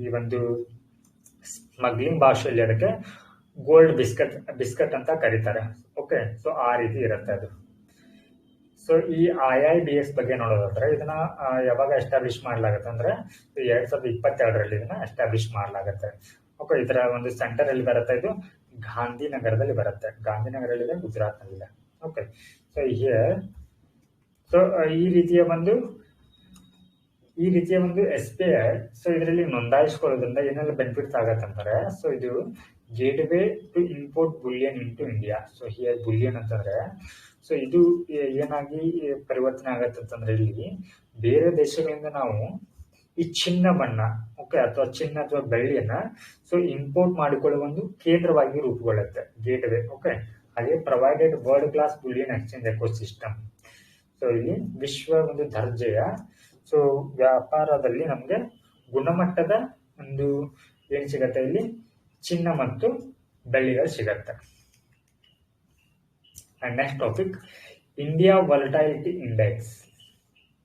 Speaker 1: ಈ ಒಂದು ಸ್ಮಗ್ಲಿಂಗ್ ಭಾಷೆಯಲ್ಲಿ ಅದಕ್ಕೆ ಗೋಲ್ಡ್ ಬಿಸ್ಕಟ್ ಅಂತ ಕರೀತಾರೆ. ಓಕೆ, ಸೊ ಆ ರೀತಿ ಇರುತ್ತೆ ಅದು. ಸೊ ಈ IIBX ಬಗ್ಗೆ ನೋಡೋದಾದ್ರೆ ಇದನ್ನ ಯಾವಾಗ ಎಸ್ಟಾಬ್ಲಿಷ್ ಮಾಡಲಾಗುತ್ತೆ ಅಂದ್ರೆ 2022ರಲ್ಲಿ ಇದನ್ನ ಎಸ್ಟಾಬ್ಲಿಷ್ ಮಾಡಲಾಗುತ್ತೆ. ಓಕೆ, ಇದರ ಒಂದು ಸೆಂಟರ್ ಎಲ್ಲಿ ಬರುತ್ತೆ, ಇದು ಗಾಂಧಿನಗರದಲ್ಲಿ ಬರುತ್ತೆ. ಗಾಂಧಿನಗರಲ್ಲಿದೆ, ಗುಜರಾತ್ ನಲ್ಲಿದೆ. ಓಕೆ, ಸೊ ಸೊ ಈ ರೀತಿಯ ಒಂದು SBI ಸೊ ಇದರಲ್ಲಿ ನೋಂದಾಯಿಸಿಕೊಳ್ಳೋದ್ರಿಂದ ಏನೆಲ್ಲ ಬೆನಿಫಿಟ್ಸ್ ಆಗತ್ತಂತಾರೆ. ಸೊ ಇದು gateway to import bullion into India. So here bullion ಅಂತಂದ್ರೆ ಸೊ ಇದು ಏನಾಗಿ ಪರಿವರ್ತನೆ ಆಗತ್ತಂತಂದ್ರೆ ಇಲ್ಲಿ ಬೇರೆ ದೇಶಗಳಿಂದ ನಾವು ಈ ಚಿನ್ನ ಬಣ್ಣ, ಓಕೆ, ಅಥವಾ ಚಿನ್ನ ಅಥವಾ ಬೆಳ್ಳಿಯನ್ನ ಸೊ ಇಂಪೋರ್ಟ್ ಮಾಡಿಕೊಳ್ಳುವ ಒಂದು ಕೇಂದ್ರವಾಗಿ ರೂಪುಗೊಳ್ಳುತ್ತೆ ಗೇಟ್ ವೇ. ಓಕೆ, ಹಾಗೆ provided world class Boolean exchange ecosystem. So ಇಲ್ಲಿ ವಿಶ್ವ ಒಂದು ದರ್ಜೆಯ ಸೊ ವ್ಯಾಪಾರದಲ್ಲಿ ನಮಗೆ ಗುಣಮಟ್ಟದ ಒಂದು ಏನ್ ಸಿಗತ್ತೆ, ಇಲ್ಲಿ ಚಿನ್ನ ಮತ್ತು ಬೆಳ್ಳಿಗಳು ಸಿಗತ್ತೆ. And next topic, India volatility index.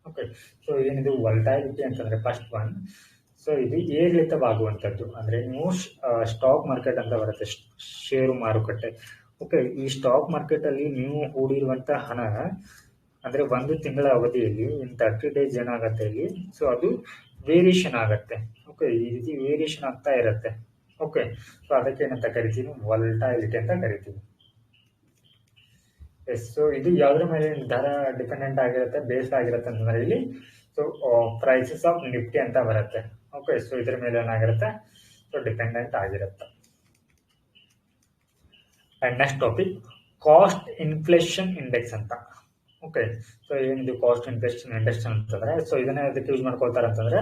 Speaker 1: Okay, so ಏನಿದು ವಾಲಟೈಲಿಟಿ ಅಂತಂದ್ರೆ ಫಸ್ಟ್ ಒನ್ ಸೊ ಇದು ಏರಿಳಿತವಾಗುವಂಥದ್ದು. ಅಂದ್ರೆ ನೀವು ಸ್ಟಾಕ್ ಮಾರ್ಕೆಟ್ ಅಂತ ಬರುತ್ತೆ, ಷೇರು ಮಾರುಕಟ್ಟೆ. ಓಕೆ, ಈ ಸ್ಟಾಕ್ ಮಾರ್ಕೆಟ್ ಅಲ್ಲಿ ನೀವು ಹೂಡಿರುವಂತ ಹಣ ಅಂದ್ರೆ ಒಂದು ತಿಂಗಳ ಅವಧಿಯಲ್ಲಿ ಇನ್ 30 days ಏನಾಗತ್ತೆ ಇಲ್ಲಿ ಸೊ ಅದು ವೇರಿಯೇಷನ್ ಆಗತ್ತೆ. ಓಕೆ, ಈ ರೀತಿ ವೇರಿಯೇಷನ್ ಆಗ್ತಾ ಇರತ್ತೆ. ಓಕೆ, ಸೊ ಅದಕ್ಕೆ ಏನಂತ ಕರಿತೀವಿ, ವಾಲಟೈಲಿಟಿ ಅಂತ ಕರಿತೀವಿ. ಎಸ್, ಸೊ ಇದು ಯಾವ್ದ್ರ ಮೇಲೆ ನಿರ್ಧಾರ ಡಿಪೆಂಡೆಂಟ್ ಆಗಿರುತ್ತೆ, ಬೇಸ್ಡ್ ಆಗಿರುತ್ತೆ ಅಂತಂದ್ರೆ ಇಲ್ಲಿ ಸೊ ಪ್ರೈಸಸ್ ಆಫ್ ನಿಫ್ಟಿ ಅಂತ ಬರುತ್ತೆ. ಓಕೆ, ಸೊ ಇದ್ರ ಮೇಲೆ ಏನಾಗಿರುತ್ತೆ, ಸೊ ಡಿಪೆಂಡೆಂಟ್ ಆಗಿರುತ್ತೆ. And next topic, cost inflation index ಅಂತ. ಓಕೆ, ಸೊ ಏನಿದು ಕಾಸ್ಟ್ ಇನ್ಫ್ಲೇಷನ್ ಇಂಡೆಕ್ಸ್ ಅಂತಂದ್ರೆ ಸೊ ಇದನ್ನ ಅದಕ್ಕೆ ಯೂಸ್ ಮಾಡ್ಕೊಳ್ತಾರೆ ಅಂತಂದ್ರೆ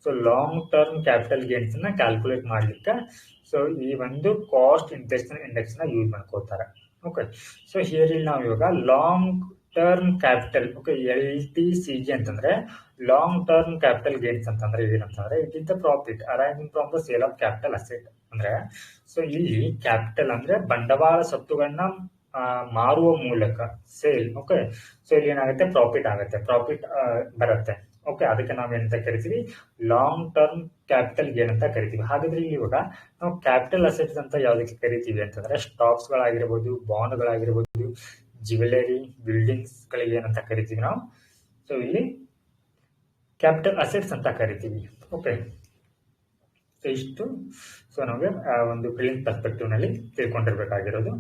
Speaker 1: so long term capital gains ನ ಕ್ಯಾಲ್ಕುಲೇಟ್ ಮಾಡ್ಲಿಕ್ಕೆ ಸೊ ಈ ಒಂದು ಕಾಸ್ಟ್ ಇನ್ಫ್ಲೇಷನ್ ಇಂಡೆಕ್ಸ್ ನ ಯೂಸ್ ಮಾಡ್ಕೊಳ್ತಾರೆ. ಓಕೆ, ಸೊ ಹಿಯರ್ ಇಲ್ಲಿ ನಾವು ಇವಾಗ long term capital, okay, LTCG ಅಂತಂದ್ರೆ ಲಾಂಗ್ ಟರ್ಮ್ ಕ್ಯಾಪಿಟಲ್ ಗೇನ್ಸ್ ಅಂತಂದ್ರೆ ಏನಂತಂದ್ರೆ it is the profit arising from the sale of capital asset. ಅಂದ್ರೆ ಸೊ ಇಲ್ಲಿ ಕ್ಯಾಪಿಟಲ್ ಅಂದ್ರೆ ಬಂಡವಾಳ ಸ್ವತ್ತುಗಳನ್ನ ಮಾರುವ ಮೂಲಕ ಸೇಲ್. ಓಕೆ, ಸೊ ಇಲ್ಲಿ ಏನಾಗುತ್ತೆ, ಪ್ರಾಫಿಟ್ ಬರುತ್ತೆ. ಓಕೆ, ಅದಕ್ಕೆ ನಾವೇನಂತ ಕರಿತೀವಿ, ಲಾಂಗ್ ಟರ್ಮ್ ಕ್ಯಾಪಿಟಲ್ ಗೇನ್ ಅಂತ ಕರಿತೀವಿ. ಹಾಗಾದ್ರೆ ಇವಾಗ ನಾವು ಕ್ಯಾಪಿಟಲ್ ಅಸೆಟ್ಸ್ ಅಂತ ಯಾವ್ದಕ್ಕೆ ಕರಿತೀವಿ ಅಂತಂದ್ರೆ ಸ್ಟಾಕ್ಸ್ ಗಳಾಗಿರ್ಬೋದು, ಬಾಂಡ್ಗಳಾಗಿರ್ಬೋದು, ಜ್ಯುವೆಲರಿ, ಬಿಲ್ಡಿಂಗ್ಸ್ಗಳಿಗೆ ಏನಂತ ಕರಿತೀವಿ ನಾವು. ಸೊ ಇಲ್ಲಿ ಕ್ಯಾಪಿಟಲ್ ಅಸೆಟ್ಸ್ ಅಂತ ಕರಿತೀವಿ. ಓಕೆ, ಸೊ ಇಷ್ಟು ಸೊ ನಮಗೆ ಒಂದು ಪ್ರಿಲಿಮ್ ಪರ್ಸ್ಪೆಕ್ಟಿವ್ ನಲ್ಲಿ ತಿಳ್ಕೊಂಡಿರ್ಬೇಕಾಗಿರೋದು.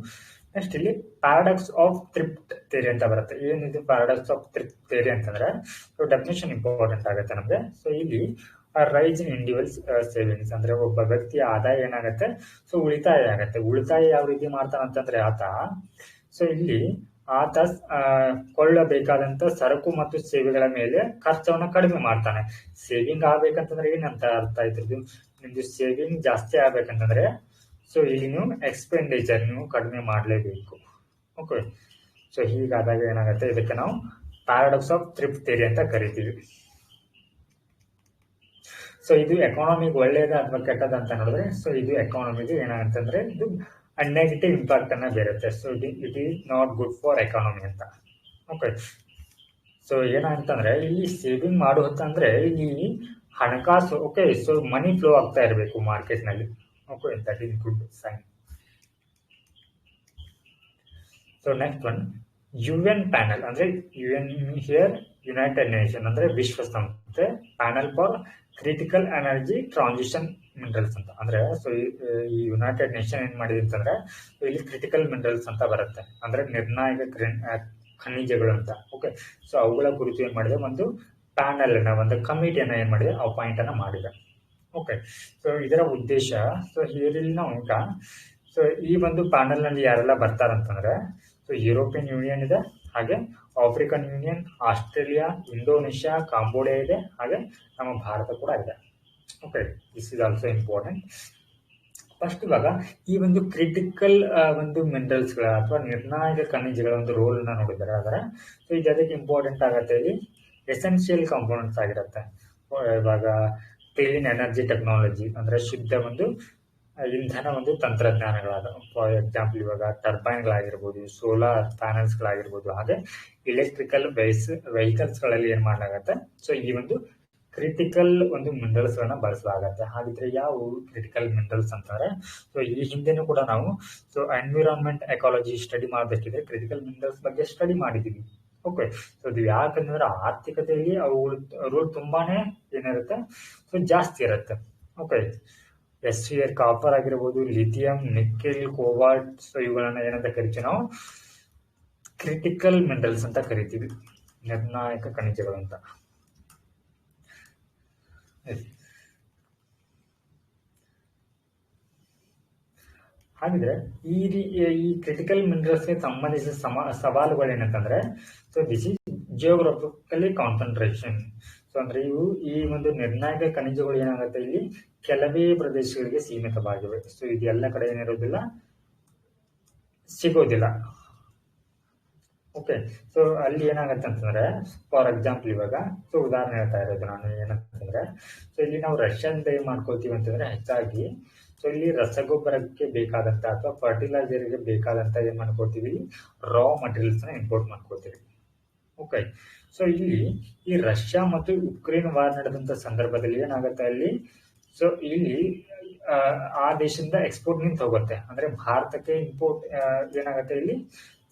Speaker 1: ನೆಕ್ಸ್ಟ್ ಇಲ್ಲಿ ಪ್ಯಾರಾಡಾಕ್ಸ್ ಆಫ್ ಥ್ರಿಫ್ಟ್ ಥಿಯರಿ ಅಂತ ಬರುತ್ತೆ. ಏನಿದು ಪ್ಯಾರಾಡಾಕ್ಸ್ ಆಫ್ ಥ್ರಿಫ್ಟ್ ಥಿಯರಿ ಅಂತಂದ್ರೆ ಡೆಫಿನೇಷನ್ ಇಂಪಾರ್ಟೆಂಟ್ ಆಗುತ್ತೆ ನಮಗೆ. ಸೊ ಇಲ್ಲಿ ರೈಸ್ ಇನ್ ಇಂಡಿವಿಜುವಲ್ಸ್ ಸೇವಿಂಗ್ಸ್ ಅಂದ್ರೆ ಒಬ್ಬ ವ್ಯಕ್ತಿಯ ಆದಾಯ ಏನಾಗುತ್ತೆ, ಸೊ ಉಳಿತಾಯ ಆಗುತ್ತೆ. ಉಳಿತಾಯ ಯಾವ ರೀತಿ ಮಾಡ್ತಾನೆ ಅಂತಂದ್ರೆ ಸೊ ಇಲ್ಲಿ ಆತ ಕೊಳ್ಳಬೇಕಾದಂತ ಸರಕು ಮತ್ತು ಸೇವೆಗಳ ಮೇಲೆ ಖರ್ಚವನ್ನ ಕಡಿಮೆ ಮಾಡ್ತಾನೆ. ಸೇವಿಂಗ್ ಆಗ್ಬೇಕಂತಂದ್ರೆ ಏನಂತ ಅರ್ಥ ಆಯ್ತು, ನಿಮ್ದು ಸೇವಿಂಗ್ ಜಾಸ್ತಿ ಆಗ್ಬೇಕಂತಂದ್ರೆ ಸೊ ಇಲ್ಲಿ ನೀವು ಎಕ್ಸ್ಪೆಂಡಿಚರ್ ನೀವು ಕಡಿಮೆ ಮಾಡಲೇಬೇಕು. ಓಕೆ, ಸೊ ಹೀಗಾದಾಗ ಏನಾಗುತ್ತೆ, ಇದಕ್ಕೆ ನಾವು ಪ್ಯಾರಾಡಾಕ್ಸ್ ಆಫ್ ಥ್ರಿಫ್ಟ್ ಥಿಯರಿ ಅಂತ ಕರಿತೀವಿ. ಸೊ ಇದು ಎಕಾನಮಿಗೆ ಒಳ್ಳೇದ ಅಥವಾ ಕೆಟ್ಟದ ಅಂತ ನೋಡಿದ್ರೆ, ಸೊ ಇದು ಎಕಾನಮಿಗೆ ಏನಾಗಂತಂದ್ರೆ ಇದು ನೆಗೆಟಿವ್ ಇಂಪ್ಯಾಕ್ಟ್ ಅನ್ನ ಬೀರುತ್ತೆ. So it is not good for economy ಅಂತ. ಓಕೆ, ಸೊ ಏನಂತಂದ್ರೆ ಇಲ್ಲಿ ಸೇವಿಂಗ್ ಮಾಡುವಂತಂದ್ರೆ ಈ ಹಣಕಾಸು, ಓಕೆ, ಸೊ ಮನಿ ಫ್ಲೋ ಆಗ್ತಾ ಇರಬೇಕು ಮಾರ್ಕೆಟ್ ನಲ್ಲಿ. Okay, that is good sign. So next one UN panel ಅಂದ್ರೆ UN ಹಿಯರ್ ಯುನೈಟೆಡ್ ನೇಷನ್ ಅಂದ್ರೆ ವಿಶ್ವಸಂಸ್ಥೆ panel for critical energy transition minerals ಅಂತ. ಅಂದ್ರೆ ಸೊ ಈ ಯುನೈಟೆಡ್ ನೇಷನ್ ಏನ್ ಮಾಡಿದೆ ಅಂತಂದ್ರೆ ಇಲ್ಲಿ ಕ್ರಿಟಿಕಲ್ ಮಿನರಲ್ಸ್ ಅಂತ ಬರುತ್ತೆ, ಅಂದ್ರೆ ನಿರ್ಣಾಯಕ ಖನಿಜಗಳು ಅಂತ. ಓಕೆ, ಸೊ ಅವುಗಳ ಕುರಿತು ಏನ್ ಮಾಡಿದೆ, ಒಂದು ಪ್ಯಾನಲ್ ಅನ್ನ, ಒಂದು ಕಮಿಟಿಯನ್ನ ಏನ್ ಮಾಡಿದೆ, ಅಪಾಯಿಂಟ್ ಅನ್ನ ಮಾಡಿದೆ. ಓಕೆ, ಸೊ ಇದರ ಉದ್ದೇಶ, ಸೊ ಇಲ್ಲಿ ನಾವು ಸೊ ಈ ಒಂದು ಪ್ಯಾನಲ್ ನಲ್ಲಿ ಯಾರೆಲ್ಲ ಬರ್ತಾರಂತಂದ್ರೆ ಸೊ ಯುರೋಪಿಯನ್ ಯೂನಿಯನ್ ಇದೆ, ಹಾಗೆ African union, Australia, Indonesia, Cambodia ಇದೆ, ಹಾಗೆ ನಮ್ಮ ಭಾರತ ಕೂಡ ಇದೆ. Okay, this is also important. First ಇವಾಗ ಈ ಒಂದು ಕ್ರಿಟಿಕಲ್ ಒಂದು ಮಿನರಲ್ಸ್ಗಳ ಅಥವಾ ನಿರ್ಣಾಯಕ ಖನಿಜಗಳ ಒಂದು ರೋಲ್ ನ ನೋಡಿದರೆ ಅದರ ಸೊ ಇದು ಅದಕ್ಕೆ ಇಂಪಾರ್ಟೆಂಟ್ ಆಗುತ್ತೆ, ಇಲ್ಲಿ ಎಸೆನ್ಷಿಯಲ್ ಕಾಂಪೋನೆಂಟ್ಸ್ ಆಗಿರುತ್ತೆ. ಇವಾಗ ಕ್ಲೀನ್ ಎನರ್ಜಿ ಟೆಕ್ನಾಲಜಿ ಅಂದ್ರೆ ಶುದ್ಧ ಒಂದು ಇಂಧನ ಒಂದು ತಂತ್ರಜ್ಞಾನಗಳಾದ, ಫಾರ್ ಎಕ್ಸಾಂಪಲ್ ಇವಾಗ ಟರ್ಬೈನ್ಗಳಾಗಿರ್ಬೋದು, ಸೋಲಾರ್ ಪ್ಯಾನಲ್ಸ್ಗಳಾಗಿರ್ಬೋದು, ಹಾಗೆ ಇಲೆಕ್ಟ್ರಿಕಲ್ ವೆಹಿಕಲ್ಸ್ ಗಳಲ್ಲಿ ಏನ್ ಮಾಡಲಾಗತ್ತೆ, ಸೊ ಈ ಒಂದು ಕ್ರಿಟಿಕಲ್ ಒಂದು ಮಿನರಲ್ಸ್ ಗಳನ್ನ ಬಳಸಲಾಗತ್ತೆ. ಹಾಗಿದ್ರೆ ಯಾವ ಕ್ರಿಟಿಕಲ್ ಮಿನರಲ್ಸ್ ಅಂತಾರೆ, ಸೊ ಈ ಹಿಂದೆನೂ ಕೂಡ ನಾವು ಸೊ ಎನ್ವಿರಾನ್ಮೆಂಟ್ ಎಕಾಲಜಿ ಸ್ಟಡಿ ಮಾಡಬೇಕಿದ್ರೆ ಕ್ರಿಟಿಕಲ್ ಮಿನರಲ್ಸ್ ಬಗ್ಗೆ ಸ್ಟಡಿ ಮಾಡಿದೀವಿ. ಓಕೆ, ಸೊ ಇದು ಯಾಕಂದ್ರೆ ಆರ್ಥಿಕತೆಯಲ್ಲಿ ಅವು ರೋಲ್ ತುಂಬಾನೇ ಏನಿರುತ್ತೆ, ಸೊ ಜಾಸ್ತಿ ಇರುತ್ತೆ. ಓಕೆ, ಎಸ್ಸಿಯರ್ ಕಾಪರ್ ಆಗಿರ್ಬೋದು, ಲಿಥಿಯಂ, ನಿಕ್ಕೆಲ್, ಕೋಬಾಲ್ಟ್, ಸೊ ಇವುಗಳನ್ನ ಏನಂತ ಕರಿತೀವಿ ನಾವು ಕ್ರಿಟಿಕಲ್ ಮಿನರಲ್ಸ್ ಅಂತ ಕರಿತೀವಿ, ನಿರ್ಣಾಯಕ ಖನಿಜಗಳು ಅಂತ. ಹಾಗಿದ್ರೆ ಈ ಕ್ರಿಟಿಕಲ್ ಮಿನರಲ್ಸ್ಗೆ ಸಂಬಂಧಿಸಿದ ಸವಾಲುಗಳು ಏನಂತಂದ್ರೆ so this is geographically concentration. So ಅಂದ್ರೆ ಇವು ಈ ಒಂದು ನಿರ್ಣಾಯಕ ಖನಿಜಗಳು ಏನಾಗುತ್ತೆ, ಇಲ್ಲಿ ಕೆಲವೇ ಪ್ರದೇಶಗಳಿಗೆ ಸೀಮಿತವಾಗಿವೆ. ಸೊ ಇದು ಎಲ್ಲ ಕಡೆ ಏನಿರೋದಿಲ್ಲ, ಸಿಗೋದಿಲ್ಲ. ಓಕೆ, ಸೊ ಅಲ್ಲಿ ಏನಾಗತ್ತೆ ಅಂತಂದ್ರೆ ಫಾರ್ ಎಕ್ಸಾಂಪಲ್ ಇವಾಗ ಸೊ ಉದಾಹರಣೆ ಹೇಳ್ತಾ ಇರೋದು ನಾನು ಏನಂತಂದ್ರೆ ಸೊ ಇಲ್ಲಿ ನಾವು ರಷ್ಯಾದಿಂದ ಏನ್ ಮಾಡ್ಕೊಳ್ತೀವಿ ಅಂತಂದ್ರೆ ಹೆಚ್ಚಾಗಿ ಸೊ ಇಲ್ಲಿ ರಸಗೊಬ್ಬರಕ್ಕೆ ಬೇಕಾದಂತ ಅಥವಾ ಫರ್ಟಿಲೈಸರ್ಗೆ ಬೇಕಾದಂತ ಏನ್ ಮಾಡ್ಕೊಳ್ತೀವಿ, ರಾ ಮಟೀರಿಯಲ್ಸ್ ನ ಇಂಪೋರ್ಟ್ ಮಾಡ್ಕೊಳ್ತೀವಿ. ಓಕೆ, ಸೊ ಇಲ್ಲಿ ಈ ರಷ್ಯಾ ಮತ್ತು ಉಕ್ರೇನ್ ವಾರ್ ನಡೆದಂತ ಸಂದರ್ಭದಲ್ಲಿ ಏನಾಗುತ್ತೆ, ಅಲ್ಲಿ ಸೊ ಇಲ್ಲಿ ಆ ದೇಶದಿಂದ ಎಕ್ಸ್ಪೋರ್ಟ್ ನಿಂತು ಹೋಗುತ್ತೆ, ಅಂದ್ರೆ ಭಾರತಕ್ಕೆ ಇಂಪೋರ್ಟ್ ಏನಾಗುತ್ತೆ ಇಲ್ಲಿ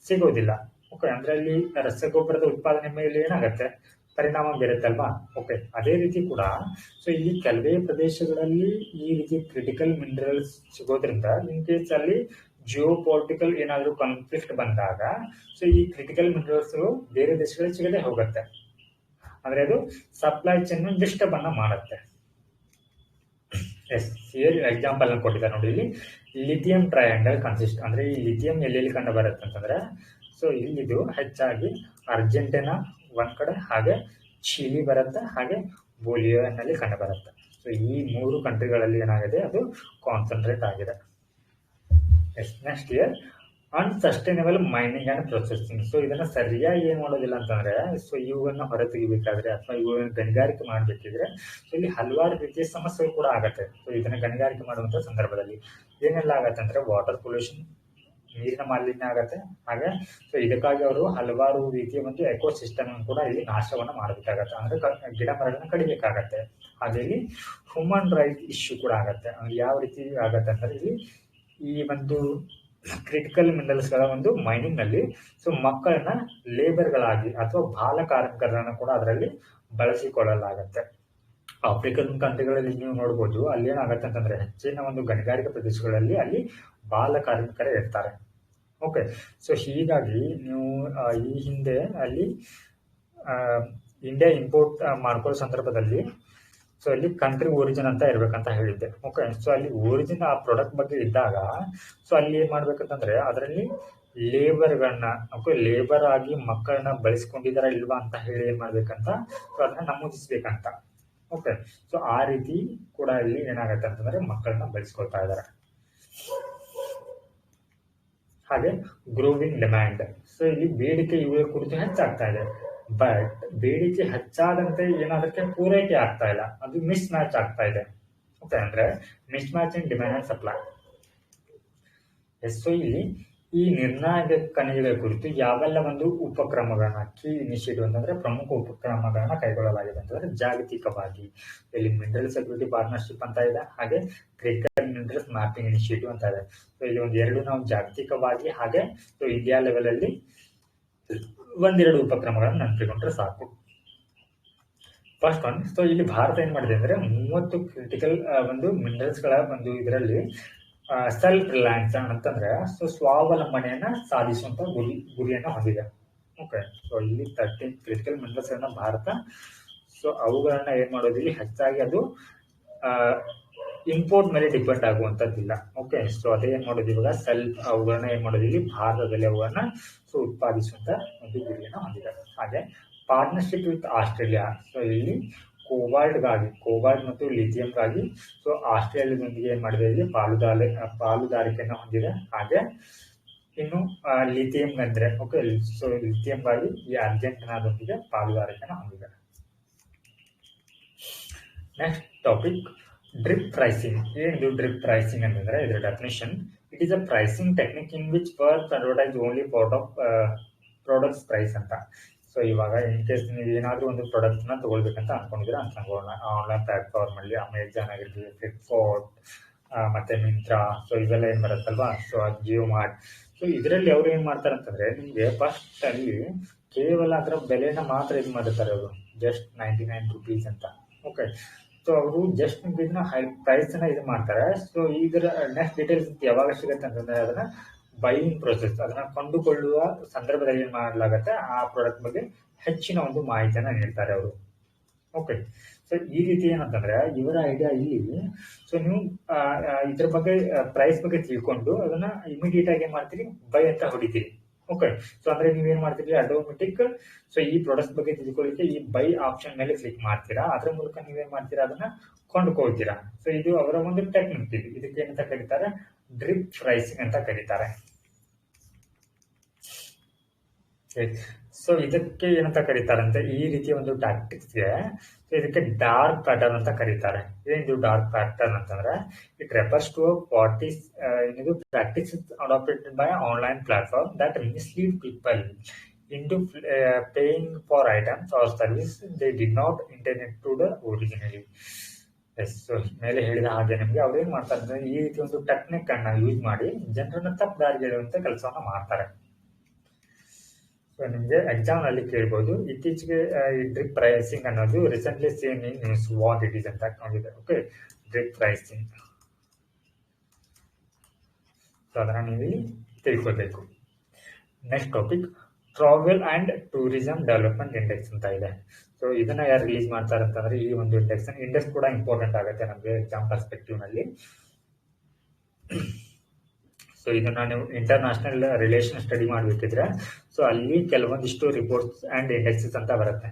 Speaker 1: ಸಿಗೋದಿಲ್ಲ. ಓಕೆ, ಅಂದ್ರೆ ಅಲ್ಲಿ ರಸಗೊಬ್ಬರದ ಉತ್ಪಾದನೆ ಮೇಲೆ ಏನಾಗುತ್ತೆ ಪರಿಣಾಮ ಬೀರುತ್ತಲ್ವಾ. ಓಕೆ, ಅದೇ ರೀತಿ ಕೂಡ ಸೊ ಇಲ್ಲಿ ಕೆಲವೇ ಪ್ರದೇಶಗಳಲ್ಲಿ ಈ ರೀತಿ ಕ್ರಿಟಿಕಲ್ ಮಿನರಲ್ಸ್ ಸಿಗೋದ್ರಿಂದ ಇನ್ ಕೇಸ್ ಅಲ್ಲಿ ಜಿಯೋ ಪೊಲಿಟಿಕಲ್ ಏನಾದ್ರು ಕಾನ್ಫ್ಲಿಕ್ಟ್ ಬಂದಾಗ ಸೊ ಈ ಕ್ರಿಟಿಕಲ್ ಮಿನರಲ್ಸ್ ಬೇರೆ ದೇಶಗಳಿಗೆ ಸಿಗದೆ ಹೋಗುತ್ತೆ, ಅಂದ್ರೆ ಅದು ಸಪ್ಲೈ ಚೈನ್ ಡಿಸ್ಟರ್ಬ್ ಅನ್ನ ಮಾಡುತ್ತೆ. ಎಸ್, ಎಕ್ಸಾಂಪಲ್ ಅನ್ನು ಕೊಟ್ಟಿದ್ದಾರೆ ನೋಡಿ, ಇಲ್ಲಿ ಲಿಥಿಯಂ ಟ್ರಯಾಂಗಲ್ ಕನ್ಸಿಸ್ಟ್, ಅಂದ್ರೆ ಈ ಲಿಥಿಯಂ ಎಲ್ಲೆಲ್ಲಿ ಕಂಡು ಬರುತ್ತೆ ಅಂತಂದ್ರೆ ಸೊ ಇಲ್ಲಿದು ಹೆಚ್ಚಾಗಿ ಅರ್ಜೆಂಟೀನಾ ಒಂದ್ ಕಡೆ, ಹಾಗೆ ಚಿಲಿ ಬರುತ್ತೆ, ಹಾಗೆ ಬೋಲಿವಿಯಾನಲ್ಲಿ ಕಂಡು ಬರುತ್ತೆ. ಸೊ ಈ 3 ಕಂಟ್ರಿಗಳಲ್ಲಿ ಏನಾಗಿದೆ, ಅದು ಕಾನ್ಸಂಟ್ರೇಟ್ ಆಗಿದೆ. Next year unsustainable mining and processing. So ಇದನ್ನ ಸರಿಯಾಗಿ ಏನ್ ಮಾಡೋದಿಲ್ಲ ಅಂತಂದ್ರೆ ಸೊ ಇವುಗಳನ್ನ ಹೊರತೆಗಿಬೇಕಾದ್ರೆ ಅಥವಾ ಇವುಗಳನ್ನ ಗಣಿಗಾರಿಕೆ ಮಾಡ್ಬೇಕಿದ್ರೆ ಸೊ ಇಲ್ಲಿ ಹಲವಾರು ರೀತಿಯ ಸಮಸ್ಯೆಗಳು ಕೂಡ ಆಗತ್ತೆ. ಸೊ ಇದನ್ನ ಗಣಿಗಾರಿಕೆ ಮಾಡುವಂತ ಸಂದರ್ಭದಲ್ಲಿ ಏನೆಲ್ಲ ಆಗತ್ತೆ ಅಂದ್ರೆ ವಾಟರ್ ಪೊಲ್ಯೂಷನ್, ನೀರಿನ ಮಾಲಿನ್ಯ ಆಗತ್ತೆ, ಹಾಗೆ ಸೊ ಇದಕ್ಕಾಗಿ ಅವರು ಹಲವಾರು ರೀತಿಯ ಒಂದು ಎಕೋಸಿಸ್ಟಮ್ ಕೂಡ ಇಲ್ಲಿ ನಾಶವನ್ನ ಮಾಡಬೇಕಾಗತ್ತೆ, ಅಂದ್ರೆ ಗಿಡ ಮರಗಳನ್ನ ಕಡಿಬೇಕಾಗತ್ತೆ. ಹಾಗೆ ಇಲ್ಲಿ ಹ್ಯೂಮನ್ ರೈಟ್ ಇಶ್ಯೂ ಕೂಡ ಆಗತ್ತೆ. ಯಾವ ರೀತಿ ಆಗತ್ತೆ ಅಂದ್ರೆ ಇಲ್ಲಿ ಈ ಒಂದು ಕ್ರಿಟಿಕಲ್ ಮಿನರಲ್ಸ್ಗಳ ಒಂದು ಮೈನಿಂಗ್ ನಲ್ಲಿ ಸೊ ಮಕ್ಕಳನ್ನ ಲೇಬರ್ಗಳಾಗಿ ಅಥವಾ ಬಾಲ ಕಾರ್ಮಿಕರನ್ನ ಕೂಡ ಅದರಲ್ಲಿ ಬಳಸಿಕೊಳ್ಳಲಾಗತ್ತೆ. ಆಫ್ರಿಕನ್ ಕಂಟ್ರಿಗಳಲ್ಲಿ ನೀವು ನೋಡ್ಬೋದು, ಅಲ್ಲಿ ಏನಾಗತ್ತೆ ಅಂತಂದ್ರೆ ಹೆಚ್ಚಿನ ಒಂದು ಗಣಿಗಾರಿಕೆ ಪ್ರದೇಶಗಳಲ್ಲಿ ಅಲ್ಲಿ ಬಾಲ ಕಾರ್ಮಿಕರೇ ಇರ್ತಾರೆ. ಓಕೆ, ಸೊ ಹೀಗಾಗಿ ನೀವು ಈ ಹಿಂದೆ ಅಲ್ಲಿ ಇಂಡಿಯಾ ಇಂಪೋರ್ಟ್ ಮಾಡ್ಕೊಳ್ಳೋ ಸಂದರ್ಭದಲ್ಲಿ ಸೊ ಅಲ್ಲಿ ಕಂಟ್ರಿ ಒರಿಜಿನ್ ಅಂತ ಇರ್ಬೇಕಂತ ಹೇಳಿದ್ದೆ. ಓಕೆ, ಸೊ ಅಲ್ಲಿ ಒರಿಜಿನ್ ಆ ಪ್ರಾಡಕ್ಟ್ ಬಗ್ಗೆ ಇದ್ದಾಗ ಸೊ ಅಲ್ಲಿ ಏನ್ ಮಾಡ್ಬೇಕಂತಂದ್ರೆ ಅದರಲ್ಲಿ ಲೇಬರ್ಗಳನ್ನ ಲೇಬರ್ ಆಗಿ ಮಕ್ಕಳನ್ನ ಬಳಸ್ಕೊಂಡಿದಾರ ಇಲ್ವಾ ಅಂತ ಹೇಳಿ ಏನ್ ಮಾಡ್ಬೇಕಂತ ಸೊ ಅದನ್ನ ನಮೂದಿಸ್ಬೇಕಂತ. ಓಕೆ, ಸೊ ಆ ರೀತಿ ಕೂಡ ಇಲ್ಲಿ ಏನಾಗತ್ತೆ ಅಂತಂದ್ರೆ ಮಕ್ಕಳನ್ನ ಬೆಳೆಸ್ಕೊಳ್ತಾ ಇದಾರೆ. ಹಾಗೆ ಗ್ರೋವಿಂಗ್ ಡಿಮ್ಯಾಂಡ್, ಸೊ ಇಲ್ಲಿ ಬೇಡಿಕೆ ಇವುಗಳ ಕುರಿತು ಹೆಚ್ಚಾಗ್ತಾ ಇದೆ. ಬಟ್ ಬೇಡಿಕೆ ಹೆಚ್ಚಾದಂತೆ ಏನಾದಕ್ಕೆ ಪೂರೈಕೆ ಆಗ್ತಾ ಇಲ್ಲ, ಅದು ಮಿಸ್ ಮ್ಯಾಚ್ ಆಗ್ತಾ ಇದೆ. ಓಕೆ, ಅಂದ್ರೆ miss match in demand and supply. So ಇಲ್ಲಿ ಈ ನಿರ್ಣಾಯಕ ಖನಿಜಗಳ ಕುರಿತು ಯಾವೆಲ್ಲ ಒಂದು ಉಪಕ್ರಮಗಳನ್ನ, ಕೀ ಇನಿಷಿಯೇಟಿವ್ ಅಂತಂದ್ರೆ ಪ್ರಮುಖ ಉಪಕ್ರಮಗಳನ್ನ ಕೈಗೊಳ್ಳಲಾಗಿದೆ ಅಂತಂದ್ರೆ ಜಾಗತಿಕವಾಗಿ ಇಲ್ಲಿ ಮಿನರಲ್ ಸೆಕ್ಯೂರಿಟಿ ಪಾರ್ಟ್ನರ್ಶಿಪ್ ಅಂತ ಇದೆ, ಹಾಗೆ ಕ್ರಿಟಿಕಲ್ ಮಿನರಲ್ಸ್ ಮ್ಯಾಪಿಂಗ್ ಇನಿಷಿಯೇಟಿವ್ ಅಂತ ಇದೆ. ಸೊ ಇಲ್ಲಿ ಎರಡು ನಾವು ಜಾಗತಿಕವಾಗಿ ಹಾಗೆ ಸೊ ಇಂಡಿಯಾ ಲೆವೆಲ್ ಅಲ್ಲಿ ಒಂದೆರಡು ಉಪಕ್ರಮಗಳನ್ನು ನೆನಪಿಕೊಂಡ್ರೆ ಸಾಕು. ಫಸ್ಟ್ ಒನ್, ಸೊ ಇಲ್ಲಿ ಭಾರತ ಏನ್ ಮಾಡಿದೆ ಅಂದ್ರೆ 30 ಕ್ರಿಟಿಕಲ್ ಒಂದು ಮಿನರಲ್ಸ್ ಗಳ ಒಂದು ಇದರಲ್ಲಿ ಸೆಲ್ಫ್ ರಿಲಯನ್ಸ್ ಅಂತಂದ್ರೆ ಸೊ ಸ್ವಾವಲಂಬನೆಯನ್ನ ಸಾಧಿಸುವಂತ ಗುರಿಯನ್ನ ಹೊಂದಿದೆ. ಓಕೆ, ಸೊ ಇಲ್ಲಿ 13 ಕ್ರಿಟಿಕಲ್ ಮಿನರಲ್ಸ್ ಅನ್ನ ಭಾರತ ಸೊ ಅವುಗಳನ್ನ ಏನ್ ಮಾಡೋದು, ಇಲ್ಲಿ ಹೆಚ್ಚಾಗಿ ಅದು ಇಂಪೋರ್ಟ್ ಮೇಲೆ ಡಿಪೆಂಡ್ ಆಗುವಂತದ್ದಿಲ್ಲ. ಓಕೆ, ಸೊ ಅದೇ ಏನ್ ಮಾಡೋದು ಇವಾಗ ಸೆಲ್ಫ್ ಅವುಗಳನ್ನ ಏನ್ ಮಾಡೋದು ಇಲ್ಲಿ ಭಾರತದಲ್ಲಿ ಅವುಗಳನ್ನ ಸೊ ಉತ್ಪಾದಿಸುವಂತ ಒಂದು ಗುರಿಯನ್ನ ಹೊಂದಿದೆ. ಹಾಗೆ ಪಾರ್ಟ್ನರ್ಶಿಪ್ ವಿತ್ ಆಸ್ಟ್ರೇಲಿಯಾ, ಸೊ ಇಲ್ಲಿ ಕೋಬಾಲ್ಟ್ ಮತ್ತು ಲಿಥಿಯಂಗಾಗಿ ಸೊ ಆಸ್ಟ್ರೇಲಿಯಾದೊಂದಿಗೆ ಏನ್ ಮಾಡಿದೆ, ಇಲ್ಲಿ ಪಾಲುದಾರಿಕೆಯನ್ನು ಹೊಂದಿದೆ. ಹಾಗೆ ಇನ್ನು ಲಿಥಿಯಂ ಅಂದ್ರೆ ಓಕೆ, ಸೊ ಲಿಥಿಯಂಗಾಗಿ ಈ ಅರ್ಜೆಂಟೀನಾದೊಂದಿಗೆ ಪಾಲುದಾರಿಕೆಯನ್ನು ಹೊಂದಿದೆ. Next topic, drip pricing. ಏನಿದು ಡ್ರಿಪ್ ಪ್ರೈಸಿಂಗ್ ಅಂತಂದ್ರೆ ಇದರ definition, it is a pricing technique in which first advertise only part of products price ಅಂತ. ಸೊ ಇವಾಗ ಇನ್ ಕೇಸ್ ನೀವು ಏನಾದ್ರೂ ಒಂದು ಪ್ರಾಡಕ್ಟ್ ನ ತಗೊಳ್ಬೇಕಂತ ಅನ್ಕೊಂಡಿದ್ರೆ ಅನ್ಕೊಂಡ್ಬೋಣ, ಆನ್ಲೈನ್ ಪ್ಲಾಟ್ಫಾರ್ಮ್ ಅಲ್ಲಿ ಅಮೆಜಾನ್ ಆಗಿರ್ಲಿ, ಫ್ಲಿಪ್ಕಾರ್ಟ್ ಮತ್ತೆ ಮಿಂತ್ರಾ, ಸೊ ಇವೆಲ್ಲ ಏನ್ ಬರುತ್ತಲ್ವಾ, ಸೊ ಜಿಯೋ ಮಾರ್ಟ್. ಸೊ ಇದರಲ್ಲಿ ಅವ್ರು ಏನ್ ಮಾಡ್ತಾರೆ ಅಂತಂದ್ರೆ ನಿಮ್ಗೆ ಫಸ್ಟ್ ಅಲ್ಲಿ ಕೇವಲ ಅದರ ಬೆಲೆನ ಮಾತ್ರ ಇದು ಮಾಡಿರ್ತಾರೆ ಅವರು, ಜಸ್ಟ್ 99 rupees ಅಂತ. ಓಕೆ, ಸೊ ಅವರು ಜಸ್ಟ್ ಇದನ್ನ ಹೈ ಪ್ರೈಸ್ ನ ಇದು ಮಾಡ್ತಾರೆ. ಸೊ ಇದರ ನೆಕ್ಸ್ಟ್ ಡೀಟೇಲ್ಸ್ ಯಾವಾಗ ಸಿಗುತ್ತೆ ಅಂತಂದ್ರೆ ಅದನ್ನ ಬೈಯಿಂಗ್ ಪ್ರೊಸೆಸ್, ಅದನ್ನ ಕೊಂಡುಕೊಳ್ಳುವ ಸಂದರ್ಭದಲ್ಲಿ ಏನ್ ಮಾಡಲಾಗತ್ತೆ ಆ ಪ್ರಾಡಕ್ಟ್ ಬಗ್ಗೆ ಹೆಚ್ಚಿನ ಒಂದು ಮಾಹಿತಿಯನ್ನ ನೀಡ್ತಾರೆ ಅವರು. ಓಕೆ, ಸೊ ಈ ರೀತಿ ಏನಂತಂದ್ರೆ ಇವರ ಐಡಿಯಾ ಇಲ್ಲಿ, ಸೊ ನೀವು ಇದ್ರ ಬಗ್ಗೆ ಪ್ರೈಸ್ ಬಗ್ಗೆ ತಿಳ್ಕೊಂಡು ಅದನ್ನ ಇಮಿಡಿಯೇಟ್ ಆಗಿ ಏನ್ ಮಾಡ್ತೀರಿ, ಬೈ ಅಂತ ಹೊಡಿತೀರಿ. ಓಕೆ, ಸೊ ಅಂದ್ರೆ ನೀವೇನ್ ಮಾಡ್ತೀರಿ, ಆಟೋಮೆಟಿಕ್ ಸೊ ಈ ಪ್ರಾಡಕ್ಟ್ ಬಗ್ಗೆ ತಿಳ್ಕೊಳ್ಳಿಕ್ಕೆ ಈ ಬೈ ಆಪ್ಷನ್ ಮೇಲೆ ಕ್ಲಿಕ್ ಮಾಡ್ತೀರಾ, ಅದ್ರ ಮೂಲಕ ನೀವೇನ್ ಮಾಡ್ತೀರಾ, ಅದನ್ನ ಕೊಂಡ್ಕೊಳ್ತೀರಾ. ಸೊ ಇದು ಅವರ ಒಂದು ಟೆಕ್ನಿಕ್. ಇದಕ್ಕೆ ಏನಂತ ಕರೀತಾರೆ, ಡ್ರಿಪ್ ಪ್ರೈಸಿಂಗ್ ಅಂತ ಕರೀತಾರೆ. ಸೊ ಇದಕ್ಕೆ ಏನಂತ ಕರೀತಾರೆ ಅಂತ, ಈ ರೀತಿಯ ಒಂದು ಟ್ಯಾಕ್ಟಿಕ್ಸ್ಗೆ ಇದಕ್ಕೆ ಡಾರ್ಕ್ ಪ್ಯಾಟರ್ನ್ ಅಂತ ಕರೀತಾರೆ. ಏನಿದು ಡಾರ್ಕ್ ಪ್ಯಾಟರ್ನ್ ಅಂತಂದ್ರೆ, it refers to practice adopted by online platform that mislead people into paying for items or service they did not intend to the originally. So ಮೇಲೆ ಹೇಳಿದ ಹಾಗೆ ನಿಮ್ಗೆ ಅವ್ರು ಏನ್ ಮಾಡ್ತಾರೆ ಅಂದ್ರೆ ಈ ರೀತಿ ಒಂದು ಟೆಕ್ನಿಕ್ ಅನ್ನ ಯೂಸ್ ಮಾಡಿ ಜನರನ್ನ ತಪ್ಪು ದಾರಿಗೆ ಎಳೆಯುವಂತ ಕೆಲಸವನ್ನ ಮಾಡ್ತಾರೆ. ಸೊ ನಿಮ್ಗೆ ಎಕ್ಸಾಮ್ ನಲ್ಲಿ ಕೇಳ್ಬೋದು, ಇತ್ತೀಚೆಗೆ ಈ ಡ್ರಿಪ್ ಪ್ರೈಸಿಂಗ್ ಅನ್ನೋದು recently same in news what it is ಅಂತ ಹಾಕೊಂಡಿದೆ. ಓಕೆ, ಡ್ರಿಪ್ ಪ್ರೈಸಿಂಗ್, ಸೊ ಅದನ್ನ ನೀವು ತಿಳ್ಕೊಳ್ಬೇಕು. Next topic, travel and tourism development index ಅಂತ ಇದೆ. ಸೊ ಇದನ್ನ ಯಾರು ರಿಲೀಸ್ ಮಾಡ್ತಾರೆ ಅಂತಂದ್ರೆ ಈ ಒಂದು ಇಂಡೆಕ್ಸ್ ಕೂಡ ಇಂಪಾರ್ಟೆಂಟ್ ಆಗುತ್ತೆ ನಮಗೆ ಎಕ್ಸಾಮ್ ಪರ್ಸ್ಪೆಕ್ಟಿವ್ ನಲ್ಲಿ. ಸೊ ಇದನ್ನ ನೀವು ಇಂಟರ್ನ್ಯಾಷನಲ್ ರಿಲೇಷನ್ ಸ್ಟಡಿ ಮಾಡ್ಬೇಕಿದ್ರೆ ಸೊ ಅಲ್ಲಿ ಕೆಲವೊಂದಿಷ್ಟು ರಿಪೋರ್ಟ್ಸ್ ಅಂಡ್ ಇಂಡೆಕ್ಸಸ್ ಅಂತ ಬರುತ್ತೆ.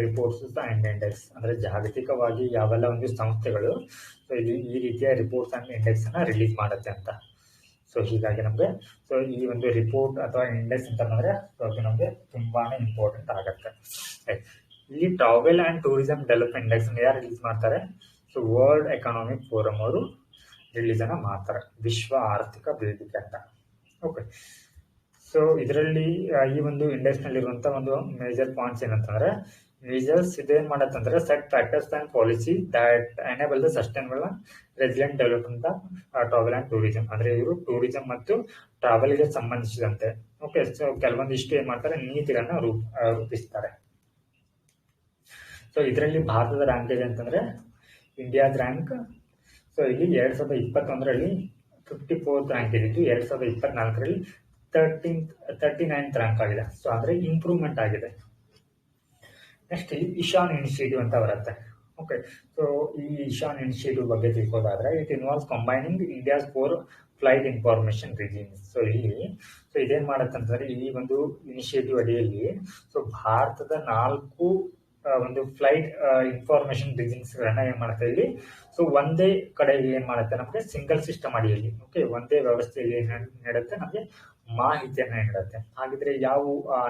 Speaker 1: ರಿಪೋರ್ಟ್ಸ್ ಅಂಡ್ ಇಂಡೆಕ್ಸ್ ಅಂದ್ರೆ ಜಾಗತಿಕವಾಗಿ ಯಾವೆಲ್ಲ ಒಂದು ಸಂಸ್ಥೆಗಳು ಸೊ ಈ ರೀತಿಯ ರಿಪೋರ್ಟ್ಸ್ ಅಂಡ್ ಇಂಡೆಕ್ಸ್ ಅನ್ನ ರಿಲೀಸ್ ಮಾಡುತ್ತೆ ಅಂತ. ಸೊ ಹೀಗಾಗಿ ನಮ್ಗೆ ಸೊ ಈ ಒಂದು ರಿಪೋರ್ಟ್ ಅಥವಾ ಇಂಡೆಕ್ಸ್ ಅಂತ ಅಂದ್ರೆ ಅದು ನಮ್ಗೆ ತುಂಬಾನೇ ಇಂಪಾರ್ಟೆಂಟ್ ಆಗುತ್ತೆ. ಇಲ್ಲಿ travel and tourism development index ಯಾರು ರಿಲೀಸ್ ಮಾಡ್ತಾರೆ, ಸೊ ವರ್ಲ್ಡ್ ಎಕನಾಮಿಕ್ ಫೋರಮ್ ಅವರು ರಿಲೀಸ್ ಅನ್ನ ಮಾಡ್ತಾರೆ, ವಿಶ್ವ ಆರ್ಥಿಕ ವೇದಿಕೆ ಅಂತ. ಓಕೆ, ಸೊ ಇದರಲ್ಲಿ ಈ ಒಂದು ಇಂಡೆಕ್ಸ್ ನಲ್ಲಿ ಇರುವಂತ ಒಂದು ಮೇಜರ್ ಪಾಯಿಂಟ್ಸ್ ಏನಂತಂದ್ರೆ ಮೀಸಲ್ಸ್ ಇದೇನ್ ಮಾಡತ್ತಂದ್ರೆ set factors and policy that enable the sustainable resilient development travel and tourism. ಅಂದ್ರೆ ಇವರು ಟೂರಿಸಂ ಮತ್ತು ಟ್ರಾವೆಲ್ ಗೆ ಸಂಬಂಧಿಸಿದಂತೆ ಓಕೆ ಸೊ ಕೆಲವೊಂದಿಷ್ಟು ಏನ್ ಮಾಡ್ತಾರೆ ನೀತಿಗಳನ್ನ ರೂಪಿಸ್ತಾರೆ. ಸೊ ಇದರಲ್ಲಿ ಭಾರತದ ರ್ಯಾಂಕ್ ಇದೆ ಅಂತಂದ್ರೆ ಇಂಡಿಯಾದ ರ್ಯಾಂಕ್ ಸೊ ಇಲ್ಲಿ 2021ರಲ್ಲಿ 54th ರ್ಯಾಂಕ್ ಇದ್ದಿದ್ದು 2024ರಲ್ಲಿ 39th ರ್ಯಾಂಕ್ ಆಗಿದೆ. ಸೊ ಅಂದ್ರೆ ಇಂಪ್ರೂವ್ಮೆಂಟ್ ಆಗಿದೆ. ನೆಕ್ಸ್ಟ್ ಇಲ್ಲಿ ಇಶಾನ್ ಇನಿಷಿಯೇಟಿವ್ ಅಂತ ಬರುತ್ತೆ. ಓಕೆ ಸೊ ಈ ಇಶಾನ್ ಇನಿಷಿಯೇಟಿವ್ ಬಗ್ಗೆ ತಿಳ್ಕೋದಾದ್ರೆ it involves combining India's 4 flight information regimes. So ಇಲ್ಲಿ ಸೊ ಇದೇನ್ ಮಾಡತ್ತಂತಂದ್ರೆ ಈ ಒಂದು ಇನಿಷಿಯೇಟಿವ್ ಅಡಿಯಲ್ಲಿ ಸೊ ಭಾರತದ 4 ಒಂದು ಫ್ಲೈಟ್ ಇನ್ಫಾರ್ಮೇಶನ್ ರಿಜಿಮ್ಸ್ ಗಳನ್ನ ಏನ್ ಮಾಡುತ್ತೆ ಇಲ್ಲಿ ಸೊ ಒಂದೇ ಕಡೆ ಏನ್ ಮಾಡುತ್ತೆ ನಮಗೆ ಸಿಂಗಲ್ ಸಿಸ್ಟಮ್ ಅಡಿಯಲ್ಲಿ ಓಕೆ ಒಂದೇ ವ್ಯವಸ್ಥೆಯಲ್ಲಿ ಏನ್ ನೀಡುತ್ತೆ ನಮಗೆ ಮಾಹಿತಿಯನ್ನ ನೀಡುತ್ತೆ. ಹಾಗಿದ್ರೆ ಯಾವ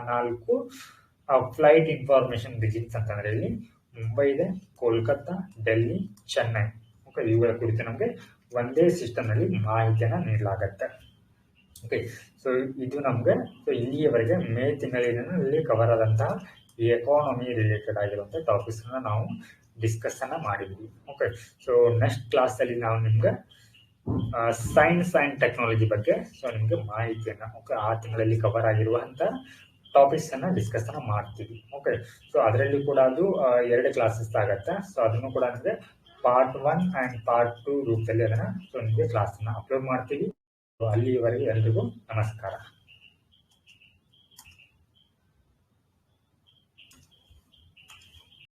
Speaker 1: 4 ಫ್ಲೈಟ್ ಇನ್ಫಾರ್ಮೇಶನ್ ರಿಜಿಮ್ಸ್ ಅಂತಂದ್ರೆ ಇಲ್ಲಿ ಮುಂಬೈ ಇದೆ, ಕೋಲ್ಕತ್ತಾ, ಡೆಲ್ಲಿ, ಚೆನ್ನೈ. ಓಕೆ ಇವುಗಳ ಕುರಿತು ನಮಗೆ ಒಂದೇ ಸಿಸ್ಟಮ್ ನಲ್ಲಿ ಮಾಹಿತಿಯನ್ನ ನೀಡಲಾಗತ್ತೆ. ಓಕೆ ಸೊ ಇದು ನಮ್ಗೆ ಸೊ ಇಲ್ಲಿಯವರೆಗೆ ಮೇ ತಿಂಗಳಿನಲ್ಲಿ ಕವರ್ ಆದಂತಹ ಈ ಎಕಾನಮಿ ರಿಲೇಟೆಡ್ ಆಗಿರುವಂತಹ ಟಾಪಿಕ್ಸ್ ನಾವು ಡಿಸ್ಕಸ್ ಅನ್ನ ಮಾಡಿದ್ವಿ. ಓಕೆ ಸೊ ನೆಕ್ಸ್ಟ್ ಕ್ಲಾಸ್ ಅಲ್ಲಿ ನಾವು ನಿಮ್ಗೆ ಸೈನ್ಸ್ ಅಂಡ್ ಟೆಕ್ನಾಲಜಿ ಬಗ್ಗೆ ಸೊ ನಿಮ್ಗೆ ಮಾಹಿತಿಯನ್ನ ಓಕೆ ಆ ತಿಂಗಳಲ್ಲಿ ಕವರ್ ಆಗಿರುವಂತ ಟಾಪಿಕ್ಸ್ ಅನ್ನ ಡಿಸ್ಕಸ್ ಅನ್ನ ಮಾಡ್ತೀವಿ. ಓಕೆ ಸೊ ಅದರಲ್ಲಿ ಕೂಡ ಅದು 2 ಕ್ಲಾಸಸ್ ಆಗತ್ತೆ. ಸೊ ಅದನ್ನು ಕೂಡ ನಿಮಗೆ ಪಾರ್ಟ್ 1 ಅಂಡ್ ಪಾರ್ಟ್ 2 ರೂಪದಲ್ಲಿ ಅದನ್ನ ಸೊ ನಿಮಗೆ ಕ್ಲಾಸ್ ಅನ್ನ ಅಪ್ಲೋಡ್ ಮಾಡ್ತೀವಿ. ಅಲ್ಲಿಯವರೆಗೆ ಎಲ್ರಿಗೂ ನಮಸ್ಕಾರ.